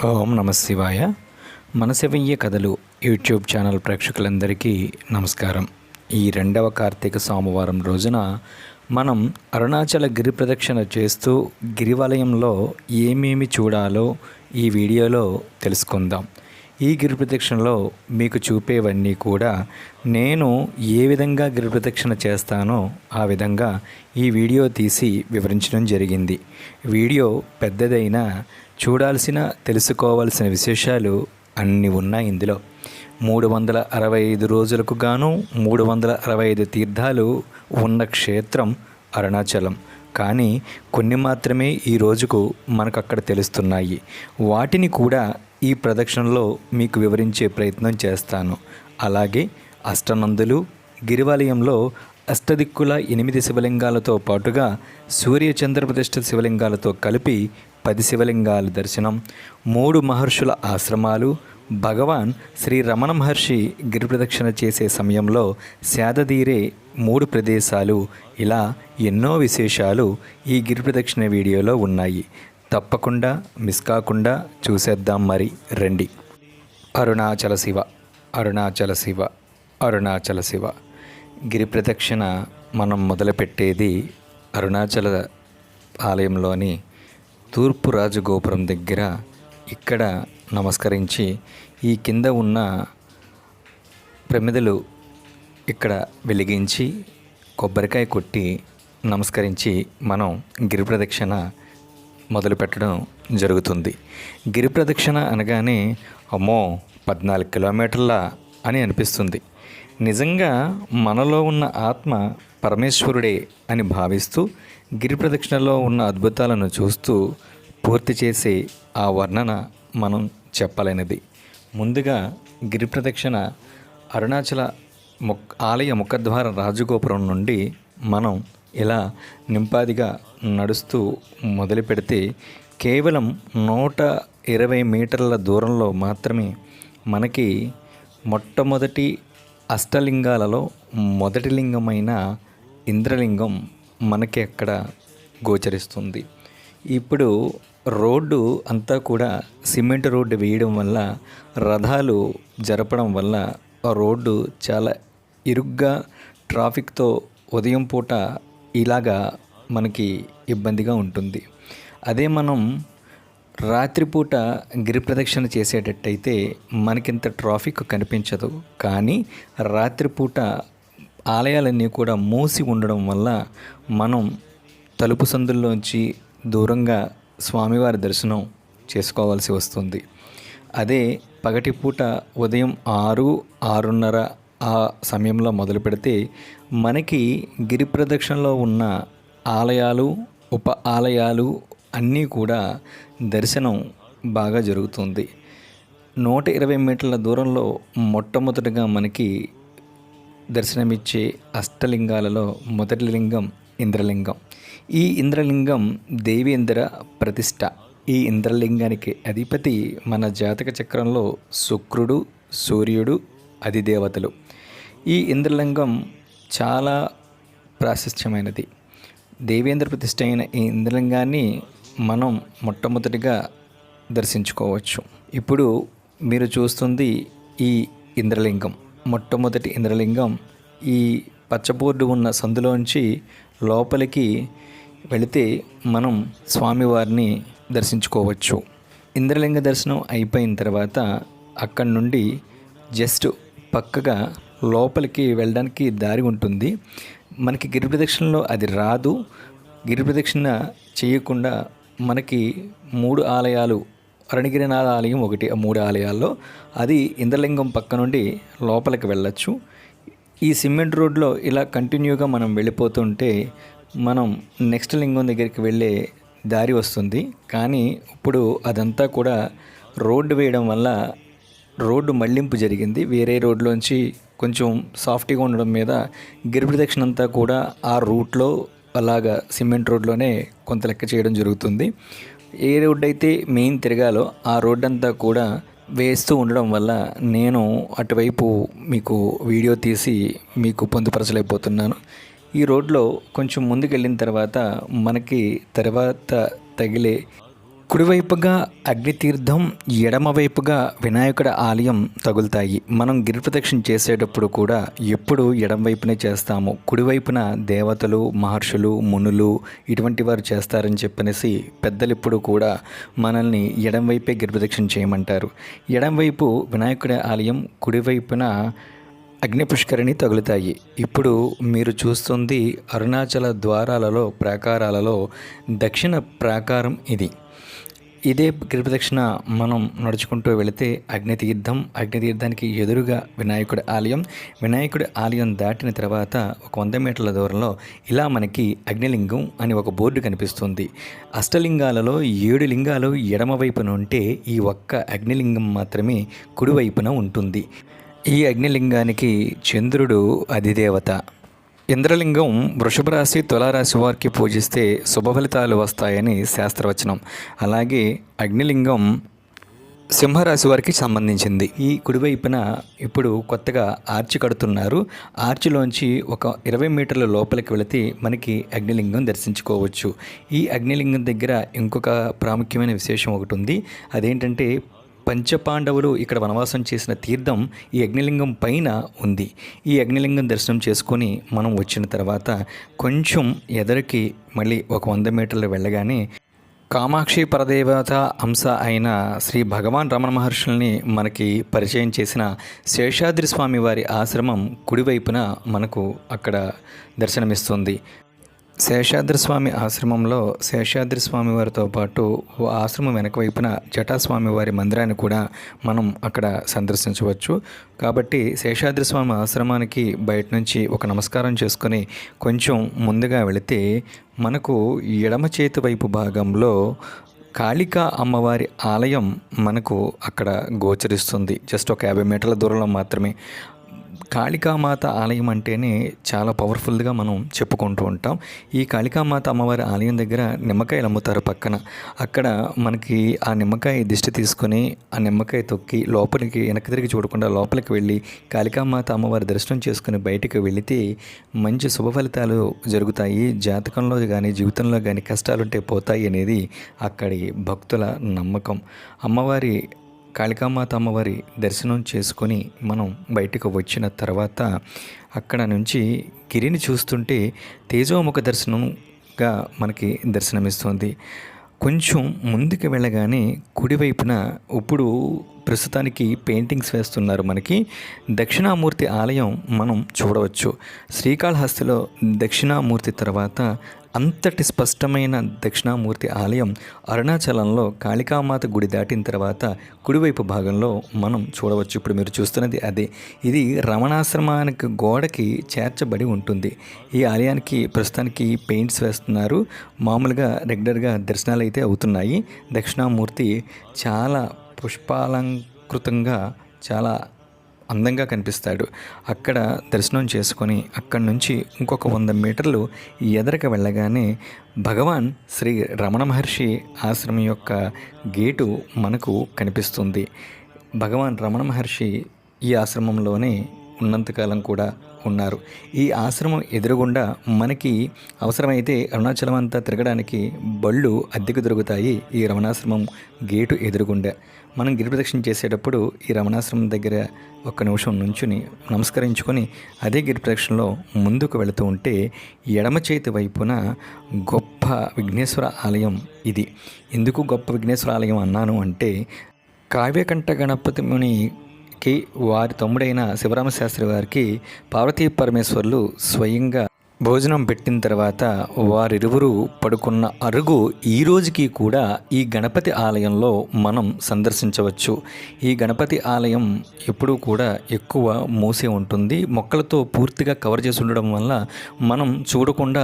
ఓం నమ శివాయ. మనసెవయ్య కథలు యూట్యూబ్ ఛానల్ ప్రేక్షకులందరికీ నమస్కారం. ఈ రెండవ కార్తీక సోమవారం రోజున మనం అరుణాచల గిరి ప్రదక్షిణ చేస్తూ గిరివలయంలో ఏమేమి చూడాలో ఈ వీడియోలో తెలుసుకుందాం. ఈ గిరి ప్రదక్షిణలో మీకు చూపేవన్నీ కూడా నేను ఏ విధంగా గిరి ప్రదక్షిణ చేస్తానో ఆ విధంగా ఈ వీడియో తీసి వివరించడం జరిగింది. వీడియో పెద్దదైనా చూడాల్సిన తెలుసుకోవాల్సిన విశేషాలు అన్నీ ఉన్నాయి ఇందులో. 365 రోజులకు గాను 365 తీర్థాలు ఉన్న క్షేత్రం అరుణాచలం. కానీ కొన్ని మాత్రమే ఈ రోజుకు మనకు అక్కడ తెలుస్తున్నాయి. వాటిని కూడా ఈ ప్రదక్షిణలో మీకు వివరించే ప్రయత్నం చేస్తాను. అలాగే అష్టనందులు గిరివలయంలో అష్టదిక్కుల 8 శివలింగాలతో పాటుగా సూర్యచంద్ర ప్రతిష్ఠ శివలింగాలతో కలిపి 10 శివలింగాల దర్శనం, 3 మహర్షుల ఆశ్రమాలు, భగవాన్ శ్రీ రమణ మహర్షి గిరి ప్రదక్షిణ చేసే సమయంలో సేదతీరే 3 ప్రదేశాలు, ఇలా ఎన్నో విశేషాలు ఈ గిరి ప్రదక్షిణ వీడియోలో ఉన్నాయి. తప్పకుండా మిస్ కాకుండా చూసేద్దాం. మరి రండి. అరుణాచల శివ, అరుణాచల శివ, అరుణాచల శివ. గిరి ప్రదక్షిణ మనం మొదలుపెట్టేది అరుణాచల ఆలయంలోని తూర్పు రాజగోపురం దగ్గర. ఇక్కడ నమస్కరించి ఈ కింద ఉన్న ప్రమిదలు ఇక్కడ వెలిగించి కొబ్బరికాయ కొట్టి నమస్కరించి మనం గిరి ప్రదక్షిణ మొదలు పెట్టడం జరుగుతుంది. గిరి ప్రదక్షిణ అనగానే అమ్మో 14 కిలోమీటర్ల అని అనిపిస్తుంది. నిజంగా మనలో ఉన్న ఆత్మ పరమేశ్వరుడే అని భావిస్తూ గిరి ప్రదక్షిణలో ఉన్న అద్భుతాలను చూస్తూ పూర్తి చేసే ఆ వర్ణన మనం చెప్పలేనిది. ముందుగా గిరి ప్రదక్షిణ అరుణాచల ఆలయ ముఖద్వార రాజగోపురం నుండి మనం ఇలా నింపాదిగా నడుస్తూ మొదలు పెడితే కేవలం 120 మీటర్ల దూరంలో మాత్రమే మనకి మొట్టమొదటి అష్టలింగాలలో మొదటి లింగమైన ఇంద్రలింగం మనకి అక్కడ గోచరిస్తుంది. ఇప్పుడు రోడ్డు అంతా కూడా సిమెంట్ రోడ్డు వేయడం వల్ల, రథాలు జరపడం వల్ల ఆ రోడ్డు చాలా ఇరుగ్గా ట్రాఫిక్తో ఉదయం పూట ఇలాగా మనకి ఇబ్బందిగా ఉంటుంది. అదే మనం రాత్రిపూట గిరి ప్రదక్షిణ చేసేటట్టయితే మనకింత ట్రాఫిక్ కనిపించదు. కానీ రాత్రిపూట ఆలయాలన్నీ కూడా మూసి ఉండడం వల్ల మనం తలుపు సందుల్లోంచి దూరంగా స్వామివారి దర్శనం చేసుకోవాల్సి వస్తుంది. అదే పగటిపూట ఉదయం 6-6:30 ఆ సమయంలో మొదలు పెడితే మనకి గిరి ప్రదక్షిణలో ఉన్న ఆలయాలు, ఉప ఆలయాలు అన్నీ కూడా దర్శనం బాగా జరుగుతుంది. 120 మీటర్ల దూరంలో మొట్టమొదటిగా మనకి దర్శనమిచ్చే అష్టలింగాలలో మొదటి లింగం ఇంద్రలింగం. ఈ ఇంద్రలింగం దేవేంద్ర ప్రతిష్ట. ఈ ఇంద్రలింగానికి అధిపతి మన జాతక చక్రంలో శుక్రుడు, సూర్యుడు, అధిదేవతలు. ఈ ఇంద్రలింగం చాలా ప్రాశస్త్యమైనది. దేవేంద్ర ప్రతిష్ఠ అయిన ఈ ఇంద్రలింగాన్ని మనం మొట్టమొదటిగా దర్శించుకోవచ్చు. ఇప్పుడు మీరు చూస్తుంది ఈ ఇంద్రలింగం. మొట్టమొదటి ఇంద్రలింగం ఈ పచ్చబోర్డు ఉన్న సందులోంచి లోపలికి వెళితే మనం స్వామివారిని దర్శించుకోవచ్చు. ఇంద్రలింగ దర్శనం అయిపోయిన తర్వాత అక్కడి నుండి జస్ట్ పక్కగా లోపలికి వెళ్ళడానికి దారి ఉంటుంది. మనకి గిరి ప్రదక్షిణలో అది రాదు. గిరి ప్రదక్షిణ చేయకుండా మనకి 3 ఆలయాలు, అరుణగిరినాథ ఆలయం ఒకటి, ఆ 3 ఆలయాల్లో అది ఇంద్రలింగం పక్క నుండి లోపలికి వెళ్ళచ్చు. ఈ సిమెంట్ రోడ్లో ఇలా కంటిన్యూగా మనం వెళ్ళిపోతుంటే మనం నెక్స్ట్ లింగం దగ్గరికి వెళ్ళే దారి వస్తుంది. కానీ ఇప్పుడు అదంతా కూడా రోడ్డు వేయడం వల్ల రోడ్డు మళ్లింపు జరిగింది. వేరే రోడ్లోంచి కొంచెం సాఫ్ట్గా ఉండడం మీద గిరి ప్రదక్షిణ అంతా కూడా ఆ రూట్లో అలాగా సిమెంట్ రోడ్లోనే కొంత లెక్క చేయడం జరుగుతుంది. ఏ రోడ్డు అయితే మెయిన్ తిరగాలో ఆ రోడ్డు అంతా కూడా వేస్తూ ఉండడం వల్ల నేను అటువైపు మీకు వీడియో తీసి మీకు పొందుపరచలేకపోతున్నాను. ఈ రోడ్లో కొంచెం ముందుకు వెళ్ళిన తర్వాత మనకి తర్వాత తగిలే కుడివైపుగా అగ్నితీర్థం, ఎడమవైపుగా వినాయకుడి ఆలయం తగులుతాయి. మనం గిరి ప్రదక్షిణ చేసేటప్పుడు కూడా ఎప్పుడు ఎడమ వైపునే చేస్తాము. కుడివైపున దేవతలు, మహర్షులు, మునులు ఇటువంటి వారు చేస్తారని చెప్పనేసి పెద్దలు ఇప్పుడు కూడా మనల్ని ఎడమ వైపే గిరి ప్రదక్షిణ చేయమంటారు. ఎడమవైపు వినాయకుడి ఆలయం, కుడివైపున అగ్ని పుష్కరిణి తగులుతాయి. ఇప్పుడు మీరు చూస్తుంది అరుణాచల ద్వారాలలో, ప్రాకారాలలో దక్షిణ ప్రాకారం ఇది. ఇదే గిరి ప్రదక్షిణ మనం నడుచుకుంటూ వెళితే అగ్నితీర్థానికి ఎదురుగా వినాయకుడి ఆలయం దాటిన తర్వాత ఒక 100 మీటర్ల దూరంలో ఇలా మనకి అగ్నిలింగం అని ఒక బోర్డు కనిపిస్తుంది. అష్టలింగాలలో 7 లింగాలు ఎడమవైపున ఉంటే ఈ ఒక్క అగ్నిలింగం మాత్రమే కుడివైపున ఉంటుంది. ఈ అగ్నిలింగానికి చంద్రుడు అధిదేవత. ఇంద్రలింగం వృషభ రాశి, తులారాశి వారికి పూజిస్తే శుభ ఫలితాలు వస్తాయని శాస్త్రవచనం. అలాగే అగ్నిలింగం సింహరాశి వారికి సంబంధించింది. ఈ కుడివైపున ఇప్పుడు కొత్తగా ఆర్చి కడుతున్నారు. ఆర్చిలోంచి ఒక 20 మీటర్ల లోపలికి వెళితే మనకి అగ్నిలింగం దర్శించుకోవచ్చు. ఈ అగ్నిలింగం దగ్గర ఇంకొక ప్రాముఖ్యమైన విశేషం ఒకటి ఉంది. అదేంటంటే పంచపాండవులు ఇక్కడ వనవాసం చేసిన తీర్థం ఈ అగ్నిలింగం పైన ఉంది. ఈ అగ్నిలింగం దర్శనం చేసుకొని మనం వచ్చిన తర్వాత కొంచెం ఎదరికి మళ్ళీ ఒక 100 మీటర్లు వెళ్ళగానే కామాక్షి పరదేవత అంశ అయిన శ్రీ భగవాన్ రమణ మహర్షుల్ని మనకి పరిచయం చేసిన శేషాద్రి స్వామి వారి ఆశ్రమం కుడివైపున మనకు అక్కడ దర్శనమిస్తుంది. శేషాద్రి స్వామి ఆశ్రమంలో శేషాద్రి స్వామి వారితో పాటు ఆశ్రమం వెనక వైపున జటాస్వామి వారి మందిరాన్ని కూడా మనం అక్కడ సందర్శించవచ్చు. కాబట్టి శేషాద్రి స్వామి ఆశ్రమానికి బయట నుంచి ఒక నమస్కారం చేసుకొని కొంచెం ముందుగా వెళితే మనకు ఎడమ చేతి వైపు భాగంలో కాళికా అమ్మవారి ఆలయం మనకు అక్కడ గోచరిస్తుంది. జస్ట్ ఒక 50 మీటర్ల దూరంలో మాత్రమే. కాళికామాత ఆలయం అంటేనే చాలా పవర్ఫుల్గా మనం చెప్పుకుంటూ ఉంటాం. ఈ కాళికామాత అమ్మవారి ఆలయం దగ్గర నిమ్మకాయలు అమ్ముతారు పక్కన. అక్కడ మనకి ఆ నిమ్మకాయ దిష్టి తీసుకొని ఆ నిమ్మకాయ తొక్కి లోపలికి వెనక్కి తిరిగి చూడకుండా లోపలికి వెళ్ళి కాళికామాత అమ్మవారి దర్శనం చేసుకుని బయటికి వెళితే మంచి శుభ ఫలితాలు జరుగుతాయి. జాతకంలో కానీ జీవితంలో కానీ కష్టాలుంటే పోతాయి అనేది అక్కడి భక్తుల నమ్మకం. అమ్మవారి కాళికామాత అమ్మవారి దర్శనం చేసుకొని మనం బయటకు వచ్చిన తర్వాత అక్కడ నుంచి గిరిని చూస్తుంటే తేజోముఖ దర్శనంగా మనకి దర్శనమిస్తుంది. కొంచెం ముందుకు వెళ్ళగానే కుడివైపున ఇప్పుడు ప్రస్తుతానికి పెయింటింగ్స్ వేస్తున్నారు. మనకి దక్షిణామూర్తి ఆలయం మనం చూడవచ్చు. శ్రీకాళహస్తిలో దక్షిణామూర్తి తర్వాత అంతటి స్పష్టమైన దక్షిణామూర్తి ఆలయం అరుణాచలంలో కాళికామాత గుడి దాటిన తర్వాత కుడివైపు భాగంలో మనం చూడవచ్చు. ఇప్పుడు మీరు చూస్తున్నది అదే. ఇది రమణాశ్రమానికి గోడకి చేర్చబడి ఉంటుంది. ఈ ఆలయానికి ప్రస్తుతానికి పెయింట్స్ వేస్తున్నారు. మామూలుగా రెగ్యులర్గా దర్శనాలు అయితే అవుతున్నాయి. దక్షిణామూర్తి చాలా పుష్పాలంకృతంగా చాలా అందంగా కనిపిస్తాడు. అక్కడ దర్శనం చేసుకొని అక్కడి నుంచి ఇంకొక 100 మీటర్లు ఎదరకు వెళ్ళగానే భగవాన్ శ్రీ రమణ మహర్షి ఆశ్రమం యొక్క గేటు మనకు కనిపిస్తుంది. భగవాన్ రమణ మహర్షి ఈ ఆశ్రమంలోనే ఉన్నంతకాలం కూడా ఉన్నారు. ఈ ఆశ్రమం ఎదురుగుండా మనకి అవసరమైతే అరుణాచలం అంతా తిరగడానికి బళ్ళు అద్దెకు దొరుకుతాయి. ఈ రమణాశ్రమం గేటు ఎదురుగుండా మనం గిరి ప్రదక్షిణ చేసేటప్పుడు ఈ రమణాశ్రమం దగ్గర ఒక్క నిమిషం నుంచుని నమస్కరించుకొని అదే గిరి ప్రదక్షిణలో ముందుకు వెళుతూ ఉంటే ఎడమ చేతి వైపున గొప్ప విఘ్నేశ్వర ఆలయం ఇది. ఎందుకు గొప్ప విఘ్నేశ్వర ఆలయం అన్నాను అంటే కావ్యకంఠ గణపతి మునికి వారి తమ్ముడైన శివరామశాస్త్రి వారికి పార్వతీ పరమేశ్వర్లు స్వయంగా భోజనం పెట్టిన తర్వాత వారిరువురు పడుకున్న అరుగు ఈ రోజుకి కూడా ఈ గణపతి ఆలయంలో మనం సందర్శించవచ్చు. ఈ గణపతి ఆలయం ఎప్పుడూ కూడా ఎక్కువ మూసే ఉంటుంది. మొక్కలతో పూర్తిగా కవర్ చేసి ఉండడం వల్ల మనం చూడకుండా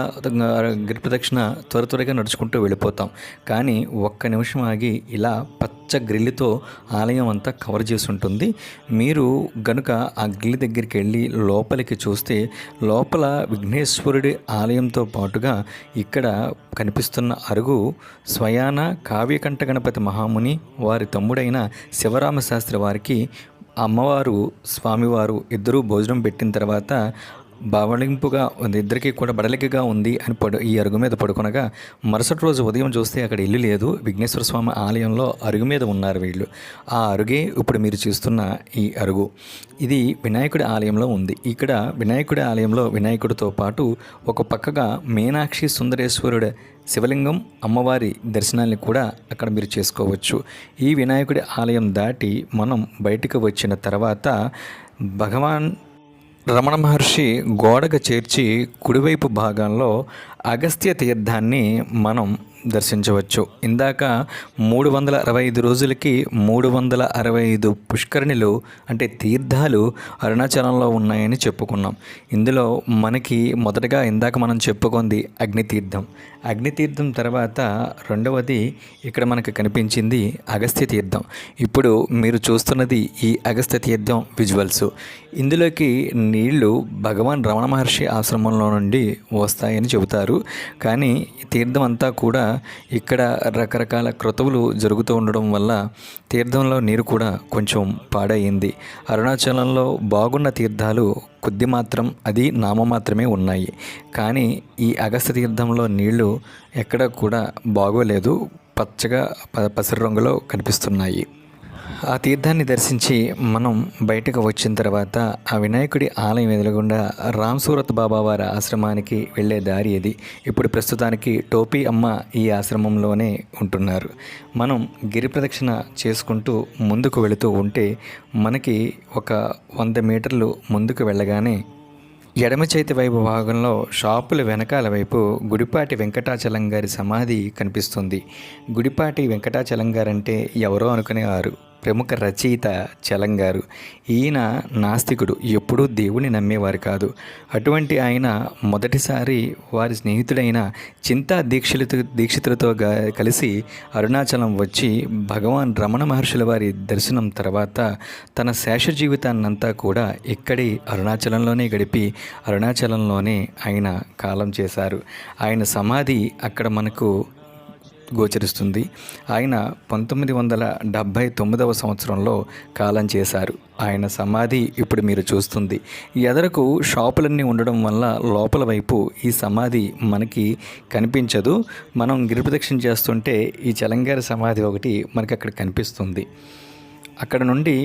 గిరి ప్రదక్షిణ త్వరగా నడుచుకుంటూ వెళ్ళిపోతాం. కానీ ఒక్క నిమిషం ఆగి ఇలా పచ్చ గ్రిల్లితో ఆలయం అంతా కవర్ చేసి ఉంటుంది. మీరు గనుక ఆ గ్రిల్ దగ్గరికి వెళ్ళి లోపలికి చూస్తే లోపల విఘ్నేశ్వరుడి ఆలయంతో పాటుగా ఇక్కడ కనిపిస్తున్న అరుగు స్వయాన కావ్యకంఠ గణపతి మహాముని వారి తమ్ముడైన శివరామశాస్త్రి వారికి అమ్మవారు స్వామివారు ఇద్దరూ భోజనం పెట్టిన తర్వాత బవళింపుగా ఉంది, ఇద్దరికీ కూడా బడలికగా ఉంది అని ఈ అరుగు మీద పడుకొనగా మరుసటి రోజు ఉదయం చూస్తే అక్కడ ఇల్లు లేదు. విఘ్నేశ్వర స్వామి ఆలయంలో అరుగు మీద ఉన్నారు వీళ్ళు. ఆ అరుగే ఇప్పుడు మీరు చూస్తున్న ఈ అరుగు. ఇది వినాయకుడి ఆలయంలో ఉంది. ఇక్కడ వినాయకుడి ఆలయంలో వినాయకుడితో పాటు ఒక పక్కగా మీనాక్షి సుందరేశ్వరుడు శివలింగం, అమ్మవారి దర్శనాన్ని కూడా అక్కడ మీరు చేసుకోవచ్చు. ఈ వినాయకుడి ఆలయం దాటి మనం బయటకు వచ్చిన తర్వాత భగవాన్ రమణ మహర్షి గోడకు చేర్చి కుడివైపు భాగంలో అగస్త్య తీర్థాన్ని మనం దర్శించవచ్చు. ఇందాక 365 రోజులకి 365 పుష్కరిణులు అంటే తీర్థాలు అరుణాచలంలో ఉన్నాయని చెప్పుకున్నాం. ఇందులో మనకి మొదటగా ఇందాక మనం చెప్పుకుంది అగ్నితీర్థం. అగ్నితీర్థం తర్వాత రెండవది ఇక్కడ మనకు కనిపించింది అగస్త్య తీర్థం. ఇప్పుడు మీరు చూస్తున్నది ఈ అగస్త్య తీర్థం విజువల్స్. ఇందులోకి నీళ్లు భగవాన్ రమణ మహర్షి ఆశ్రమంలో నుండి వస్తాయని చెబుతారు. కానీ తీర్థం అంతా కూడా ఇక్కడ రకరకాల క్రతువులు జరుగుతూ ఉండడం వల్ల తీర్థంలో నీరు కూడా కొంచెం పాడయింది. అరుణాచలంలో బాగున్న తీర్థాలు కొద్ది మాత్రం, అది నామమాత్రమే ఉన్నాయి. కానీ ఈ అగస్త్య తీర్థంలో నీళ్లు ఎక్కడ కూడా బాగోలేదు, పచ్చగా పసరు రంగులో కనిపిస్తున్నాయి. ఆ తీర్థాన్ని దర్శించి మనం బయటకు వచ్చిన తర్వాత ఆ వినాయకుడి ఆలయం ఎదురుగుండా రామ్ సూరత్ బాబా వారి ఆశ్రమానికి వెళ్ళే దారి ఇది. ఇప్పుడు ప్రస్తుతానికి టోపీ అమ్మ ఈ ఆశ్రమంలోనే ఉంటున్నారు. మనం గిరి ప్రదక్షిణ చేసుకుంటూ ముందుకు వెళుతూ ఉంటే మనకి ఒక 100 మీటర్లు ముందుకు వెళ్ళగానే ఎడమ చేతి వైపు భాగంలో షాపుల వెనకాల వైపు గుడిపాటి వెంకటాచలం గారి సమాధి కనిపిస్తుంది. గుడిపాటి వెంకటాచలం గారు అంటే ఎవరో అనుకునేవారు. ప్రముఖ రచయిత చలం గారు. ఈయన నాస్తికుడు, ఎప్పుడూ దేవుని నమ్మేవారు కాదు. అటువంటి ఆయన మొదటిసారి వారి స్నేహితుడైన చింతా దీక్షితులతో కలిసి అరుణాచలం వచ్చి భగవాన్ రమణ మహర్షుల వారి దర్శనం తర్వాత తన శేష జీవితాన్నంతా కూడా ఇక్కడి అరుణాచలంలోనే గడిపి అరుణాచలంలోనే ఆయన కాలం చేశారు. ఆయన సమాధి అక్కడ మనకు గోచరిస్తుంది. ఆయన 1979వ సంవత్సరంలో కాలం చేశారు. ఆయన సమాధి ఇప్పుడు మీరు చూస్తుంది. ఎదరకు షాపులన్నీ ఉండడం వల్ల లోపల వైపు ఈ సమాధి మనకి కనిపించదు. మనం గిరిప్రదక్షిణ చేస్తుంటే ఈ చలంగారి సమాధి ఒకటి మనకి అక్కడ కనిపిస్తుంది. అక్కడ నుండి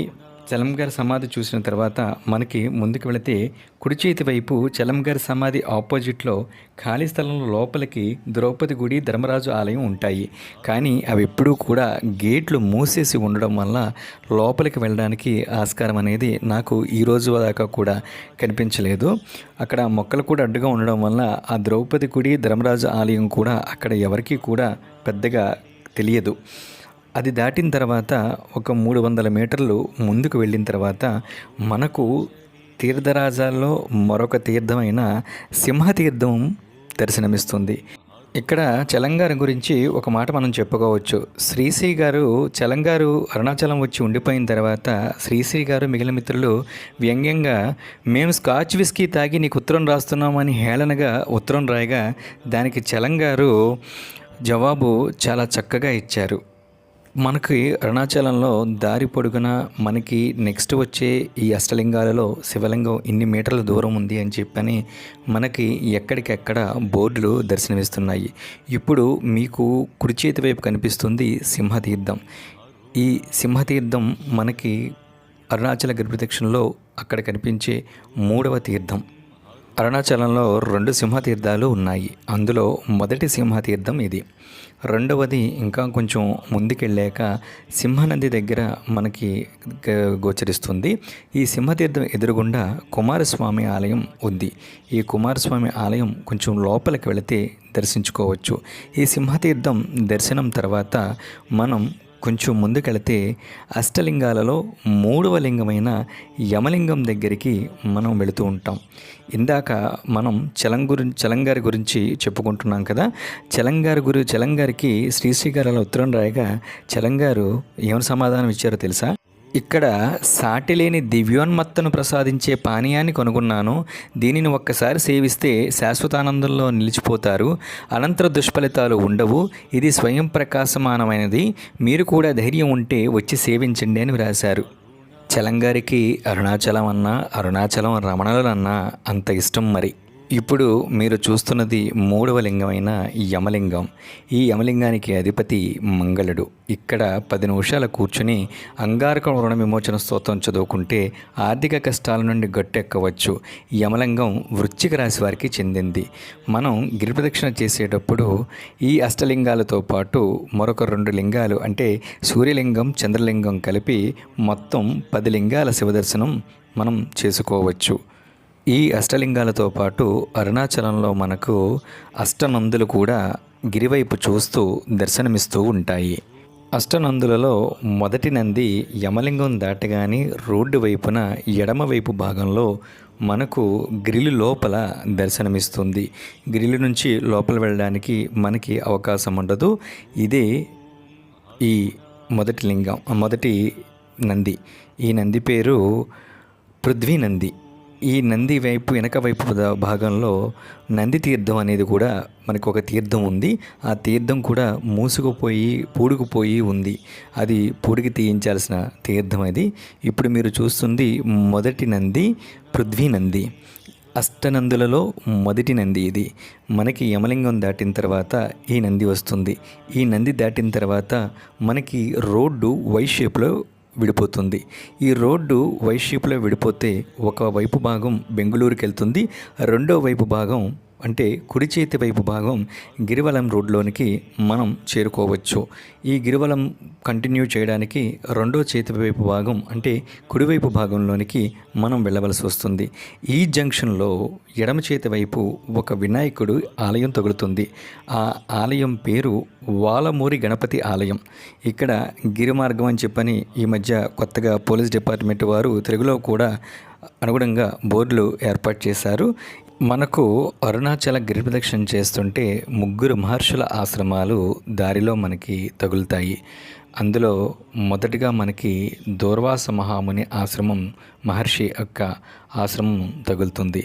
చలం గారి సమాధి చూసిన తర్వాత మనకి ముందుకు వెళితే కుడి చేతి వైపు చలం గారి సమాధి ఆపోజిట్లో ఖాళీ స్థలంలో లోపలికి ద్రౌపది గుడి, ధర్మరాజు ఆలయం ఉంటాయి. కానీ అవి ఎప్పుడూ కూడా గేట్లు మూసేసి ఉండడం వల్ల లోపలికి వెళ్ళడానికి ఆస్కారం అనేది నాకు ఈ రోజు దాకా కూడా కనిపించలేదు. అక్కడ మొక్కలు కూడా అడ్డుగా ఉండడం వల్ల ఆ ద్రౌపది గుడి, ధర్మరాజు ఆలయం కూడా అక్కడ ఎవరికీ కూడా పెద్దగా తెలియదు. అది దాటిన తర్వాత ఒక 300 మీటర్లు ముందుకు వెళ్ళిన తర్వాత మనకు తీర్థరాజాల్లో మరొక తీర్థమైన సింహతీర్థం దర్శనమిస్తుంది. ఇక్కడ చలంగారు గురించి ఒక మాట మనం చెప్పుకోవచ్చు. శ్రీశ్రీ గారు చలంగారు అరుణాచలం వచ్చి ఉండిపోయిన తర్వాత శ్రీశ్రీ గారు మిగిలిన మిత్రులు వ్యంగ్యంగా మేము స్కాచ్ విస్కీ తాగి నీకు ఉత్తరం రాస్తున్నామని హేళనగా ఉత్తరం రాయగా దానికి చలంగారు జవాబు చాలా చక్కగా ఇచ్చారు. మనకి అరుణాచలంలో దారి పొడుగున మనకి నెక్స్ట్ వచ్చే ఈ అష్టలింగాలలో శివలింగం ఇన్ని మీటర్ల దూరం ఉంది అని చెప్పని మనకి ఎక్కడికెక్కడ బోర్డులు దర్శనమిస్తున్నాయి. ఇప్పుడు మీకు కుడి చేతి వైపు కనిపిస్తుంది సింహతీర్థం. ఈ సింహతీర్థం మనకి అరుణాచల గిరిప్రదక్షిణలో అక్కడ కనిపించే 3వ తీర్థం. అరుణాచలంలో 2 సింహతీర్థాలు ఉన్నాయి. అందులో మొదటి సింహతీర్థం ఇది. రెండవది ఇంకా కొంచెం ముందుకెళ్ళాక సింహనది దగ్గర మనకి గోచరిస్తుంది. ఈ సింహతీర్థం ఎదురుగుండా కుమారస్వామి ఆలయం ఉంది. ఈ కుమారస్వామి ఆలయం కొంచెం లోపలికి వెళితే దర్శించుకోవచ్చు. ఈ సింహతీర్థం దర్శనం తర్వాత మనం కొంచెం ముందుకెళితే అష్టలింగాలలో 3వ లింగమైన యమలింగం దగ్గరికి మనం వెళుతూ ఉంటాం. ఇందాక మనం చలంగారి గురించి చెప్పుకుంటున్నాం కదా. చలంగారికి శ్రీశ్రీ గారు అలా ఉత్తరం రాయగా చలంగారు ఏమని సమాధానం ఇచ్చారో తెలుసా? ఇక్కడ సాటిలేని దివ్యోన్మత్తను ప్రసాదించే పానీయాన్ని కనుగొన్నాను. దీనిని ఒక్కసారి సేవిస్తే శాశ్వతానందంలో నిలిచిపోతారు. అనంతర దుష్ఫలితాలు ఉండవు. ఇది స్వయం ప్రకాశమానమైనది. మీరు కూడా ధైర్యం ఉంటే వచ్చి సేవించండి అని వ్రాశారు. చలంగారికి అరుణాచలం అన్నా అరుణాచలం రమణలన్నా అంత ఇష్టం మరి. ఇప్పుడు మీరు చూస్తున్నది మూడవ లింగమైన యమలింగం. ఈ యమలింగానికి అధిపతి మంగళుడు. ఇక్కడ 10 నిమిషాలు కూర్చుని అంగారక రుణ విమోచన స్తోత్రం చదువుకుంటే ఆర్థిక కష్టాల నుండి గట్టెక్కవచ్చు. యమలింగం వృశ్చిక రాశి వారికి చెందింది. మనం గిరి ప్రదక్షిణ చేసేటప్పుడు ఈ అష్టలింగాలతో పాటు మరొక 2 లింగాలు అంటే సూర్యలింగం చంద్రలింగం కలిపి మొత్తం 10 లింగాల శివదర్శనం మనం చేసుకోవచ్చు. ఈ అష్టలింగాలతో పాటు అరుణాచలంలో మనకు అష్టనందులు కూడా గిరివైపు చూస్తూ దర్శనమిస్తూ ఉంటాయి. అష్టనందులలో మొదటి నంది యమలింగం దాటగానే రోడ్డు వైపున ఎడమవైపు భాగంలో మనకు గ్రిల్ లోపల దర్శనమిస్తుంది. గ్రిల్ నుంచి లోపల వెళ్ళడానికి మనకి అవకాశం ఉండదు. ఇదే ఈ మొదటి నంది. ఈ నంది పేరు పృథ్వీ నంది. ఈ నంది వైపు వెనక వైపు భాగంలో నంది తీర్థం అనేది కూడా మనకు ఒక తీర్థం ఉంది. ఆ తీర్థం కూడా పూడుకుపోయి ఉంది. అది పూడికి తీయించాల్సిన తీర్థం అది. ఇప్పుడు మీరు చూస్తుంది మొదటి నంది పృథ్వీ నంది. అష్టనందులలో మొదటి నంది ఇది. మనకి యమలింగం దాటిన తర్వాత ఈ నంది వస్తుంది. ఈ నంది దాటిన తర్వాత మనకి రోడ్డు వై షేప్లో విడిపోతుంది. ఈ రోడ్డు వై షేప్లో విడిపోతే ఒక వైపు భాగం బెంగళూరుకి వెళ్తుంది, రెండో వైపు భాగం అంటే కుడి చేతి వైపు భాగం గిరివలం రోడ్లోనికి మనం చేరుకోవచ్చు. ఈ గిరివలం కంటిన్యూ చేయడానికి రెండో చేతి వైపు భాగం అంటే కుడివైపు భాగంలోనికి మనం వెళ్ళవలసి వస్తుంది. ఈ జంక్షన్లో ఎడమ చేతి వైపు ఒక వినాయకుడు ఆలయం తగులుతుంది. ఆ ఆలయం పేరు వాలమూరి గణపతి ఆలయం. ఇక్కడ గిరి మార్గం అని చెప్పని ఈ మధ్య కొత్తగా పోలీస్ డిపార్ట్మెంట్ వారు తెలుగులో కూడా అనుగుణంగా బోర్డులు ఏర్పాటు చేశారు. మనకు అరుణాచల గిరి ప్రదక్షిణ చేస్తుంటే 3 మహర్షుల ఆశ్రమాలు దారిలో మనకి తగులుతాయి. అందులో మొదటిగా మనకి దూర్వాస మహాముని ఆశ్రమం, మహర్షి యొక్క ఆశ్రమం తగులుతుంది.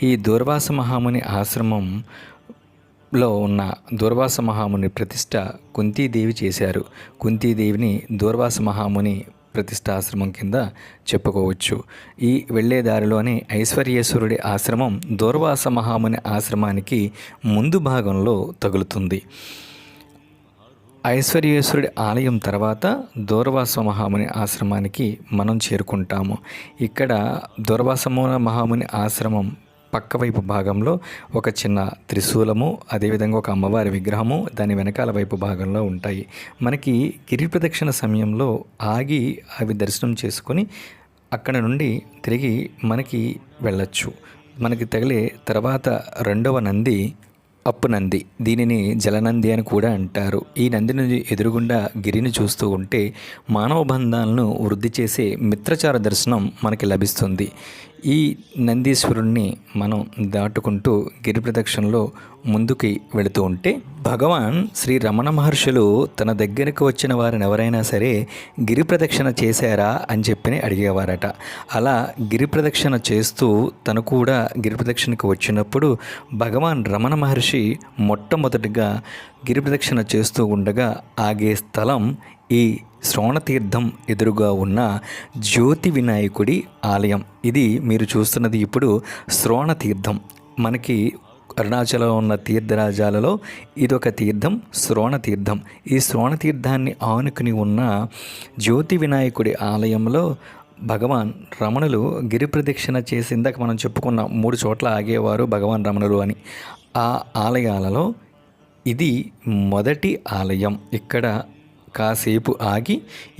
ఈ దూర్వాస మహాముని ఆశ్రమంలో ఉన్న దూర్వాస మహాముని ప్రతిష్ట కుంతీదేవి చేశారు. కుంతీదేవిని దూర్వాస మహాముని ప్రతిష్టాశ్రమం కింద చెప్పుకోవచ్చు. ఈ వెళ్ళే దారిలోనే ఐశ్వర్యేశ్వరుడి ఆశ్రమం దూర్వాస మహాముని ఆశ్రమానికి ముందు భాగంలో తగులుతుంది. ఐశ్వర్యేశ్వరుడి ఆలయం తర్వాత దూర్వాస మహాముని ఆశ్రమానికి మనం చేరుకుంటాము. ఇక్కడ దూర్వాస మహాముని ఆశ్రమం పక్కవైపు భాగంలో ఒక చిన్న త్రిశూలము, అదేవిధంగా ఒక అమ్మవారి విగ్రహము దాని వెనకాల వైపు భాగంలో ఉంటాయి. మనకి గిరి ప్రదక్షిణ సమయంలో ఆగి అవి దర్శనం చేసుకొని అక్కడ నుండి తిరిగి మనకి వెళ్ళచ్చు. మనకి తగిలే తర్వాత రెండవ నంది అప్పు నంది. దీనిని జలనంది అని కూడా అంటారు. ఈ నంది నుంచి ఎదురుగుండా గిరిని చూస్తూ ఉంటే మానవ బంధాలను వృద్ధి చేసే మిత్రచార దర్శనం మనకి లభిస్తుంది. ఈ నందీశ్వరుణ్ణి మనం దాటుకుంటూ గిరి ప్రదక్షిణలో ముందుకి వెళుతూ ఉంటే భగవాన్ శ్రీ రమణ మహర్షులు తన దగ్గరకు వచ్చిన వారిని ఎవరైనా సరే గిరి ప్రదక్షిణ చేశారా అని చెప్పి అడిగేవారట. అలా గిరి ప్రదక్షిణ చేస్తూ తను కూడా గిరి ప్రదక్షిణకు వచ్చినప్పుడు భగవాన్ రమణ మహర్షి మొట్టమొదటిగా గిరి ప్రదక్షిణ చేస్తూ ఉండగా ఆగే స్థలం ఈ శ్రోణతీర్థం ఎదురుగా ఉన్న జ్యోతి వినాయకుడి ఆలయం. ఇది మీరు చూస్తున్నది ఇప్పుడు శ్రోణతీర్థం. మనకి అరుణాచలంలో ఉన్న తీర్థరాజాలలో ఇదొక తీర్థం, శ్రోణతీర్థం. ఈ శ్రోణతీర్థాన్ని ఆనుకుని ఉన్న జ్యోతి వినాయకుడి ఆలయంలో భగవాన్ రమణులు గిరి ప్రదక్షిణ చేసిందాక మనం చెప్పుకున్న 3 చోట్ల ఆగేవారు భగవాన్ రమణులు అని. ఆ ఆలయాలలో ఇది మొదటి ఆలయం. ఇక్కడ కాసేపు ఆగి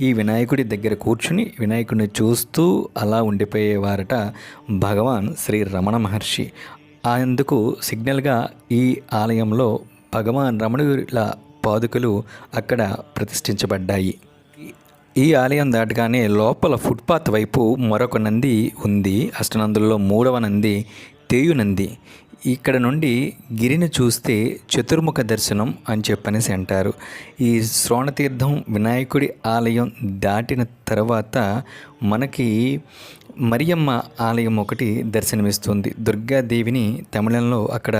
ఈ వినాయకుడి దగ్గర కూర్చుని వినాయకుడిని చూస్తూ అలా ఉండిపోయేవారట భగవాన్ శ్రీ రమణ మహర్షి. అందుకు సిగ్నల్గా ఈ ఆలయంలో భగవాన్ రమణుల పాదుకలు అక్కడ ప్రతిష్ఠించబడ్డాయి. ఈ ఆలయం దాటగానే లోపల ఫుట్పాత్ వైపు మరొక నంది ఉంది. అష్టనందులలో 3వ నంది తేయు నంది. ఇక్కడ నుండి గిరిని చూస్తే చతుర్ముఖ దర్శనం అని చెప్పనేసి అంటారు. ఈ శ్రోణతీర్థం వినాయకుడి ఆలయం దాటిన తర్వాత మనకి మరియమ్మ ఆలయం ఒకటి దర్శనమిస్తుంది. దుర్గాదేవిని తమిళంలో అక్కడ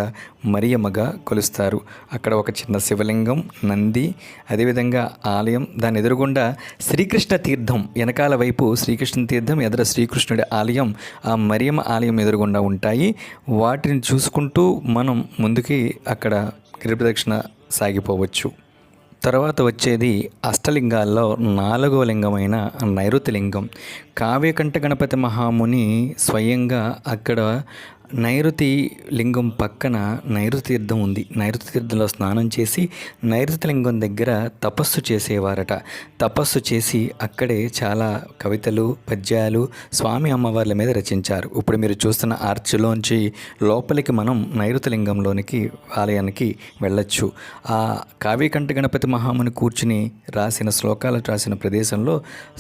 మరియమ్మగా కొలుస్తారు. అక్కడ ఒక చిన్న శివలింగం, నంది, అదేవిధంగా ఆలయం, దాని ఎదురుగుండా శ్రీకృష్ణ తీర్థం, వెనకాల వైపు శ్రీకృష్ణ తీర్థం, ఎదుర శ్రీకృష్ణుడి ఆలయం, ఆ మరియమ్మ ఆలయం ఎదురుగుండా ఉంటాయి. వాటిని చూసుకుంటూ మనం ముందుకి అక్కడ గిరి ప్రదక్షిణ సాగిపోవచ్చు. తర్వాత వచ్చేది అష్టలింగాల్లో 4వ లింగమైన నైరుతి లింగం. కావ్యకంఠ గణపతి మహాముని స్వయంగా అక్కడ నైరుతి లింగం పక్కన నైరుతి తీర్థం ఉంది. నైరుతి తీర్థంలో స్నానం చేసి నైరుతి లింగం దగ్గర తపస్సు చేసేవారట. తపస్సు చేసి అక్కడే చాలా కవితలు, పద్యాలు స్వామి అమ్మవార్ల మీద రచించారు. ఇప్పుడు మీరు చూస్తున్న ఆర్చ్లోంచి లోపలికి మనం నైరుతి లింగంలోనికి ఆలయానికి వెళ్ళొచ్చు. ఆ కావ్యకంఠ గణపతి మహాముని కూర్చుని రాసిన శ్లోకాలు రాసిన ప్రదేశంలో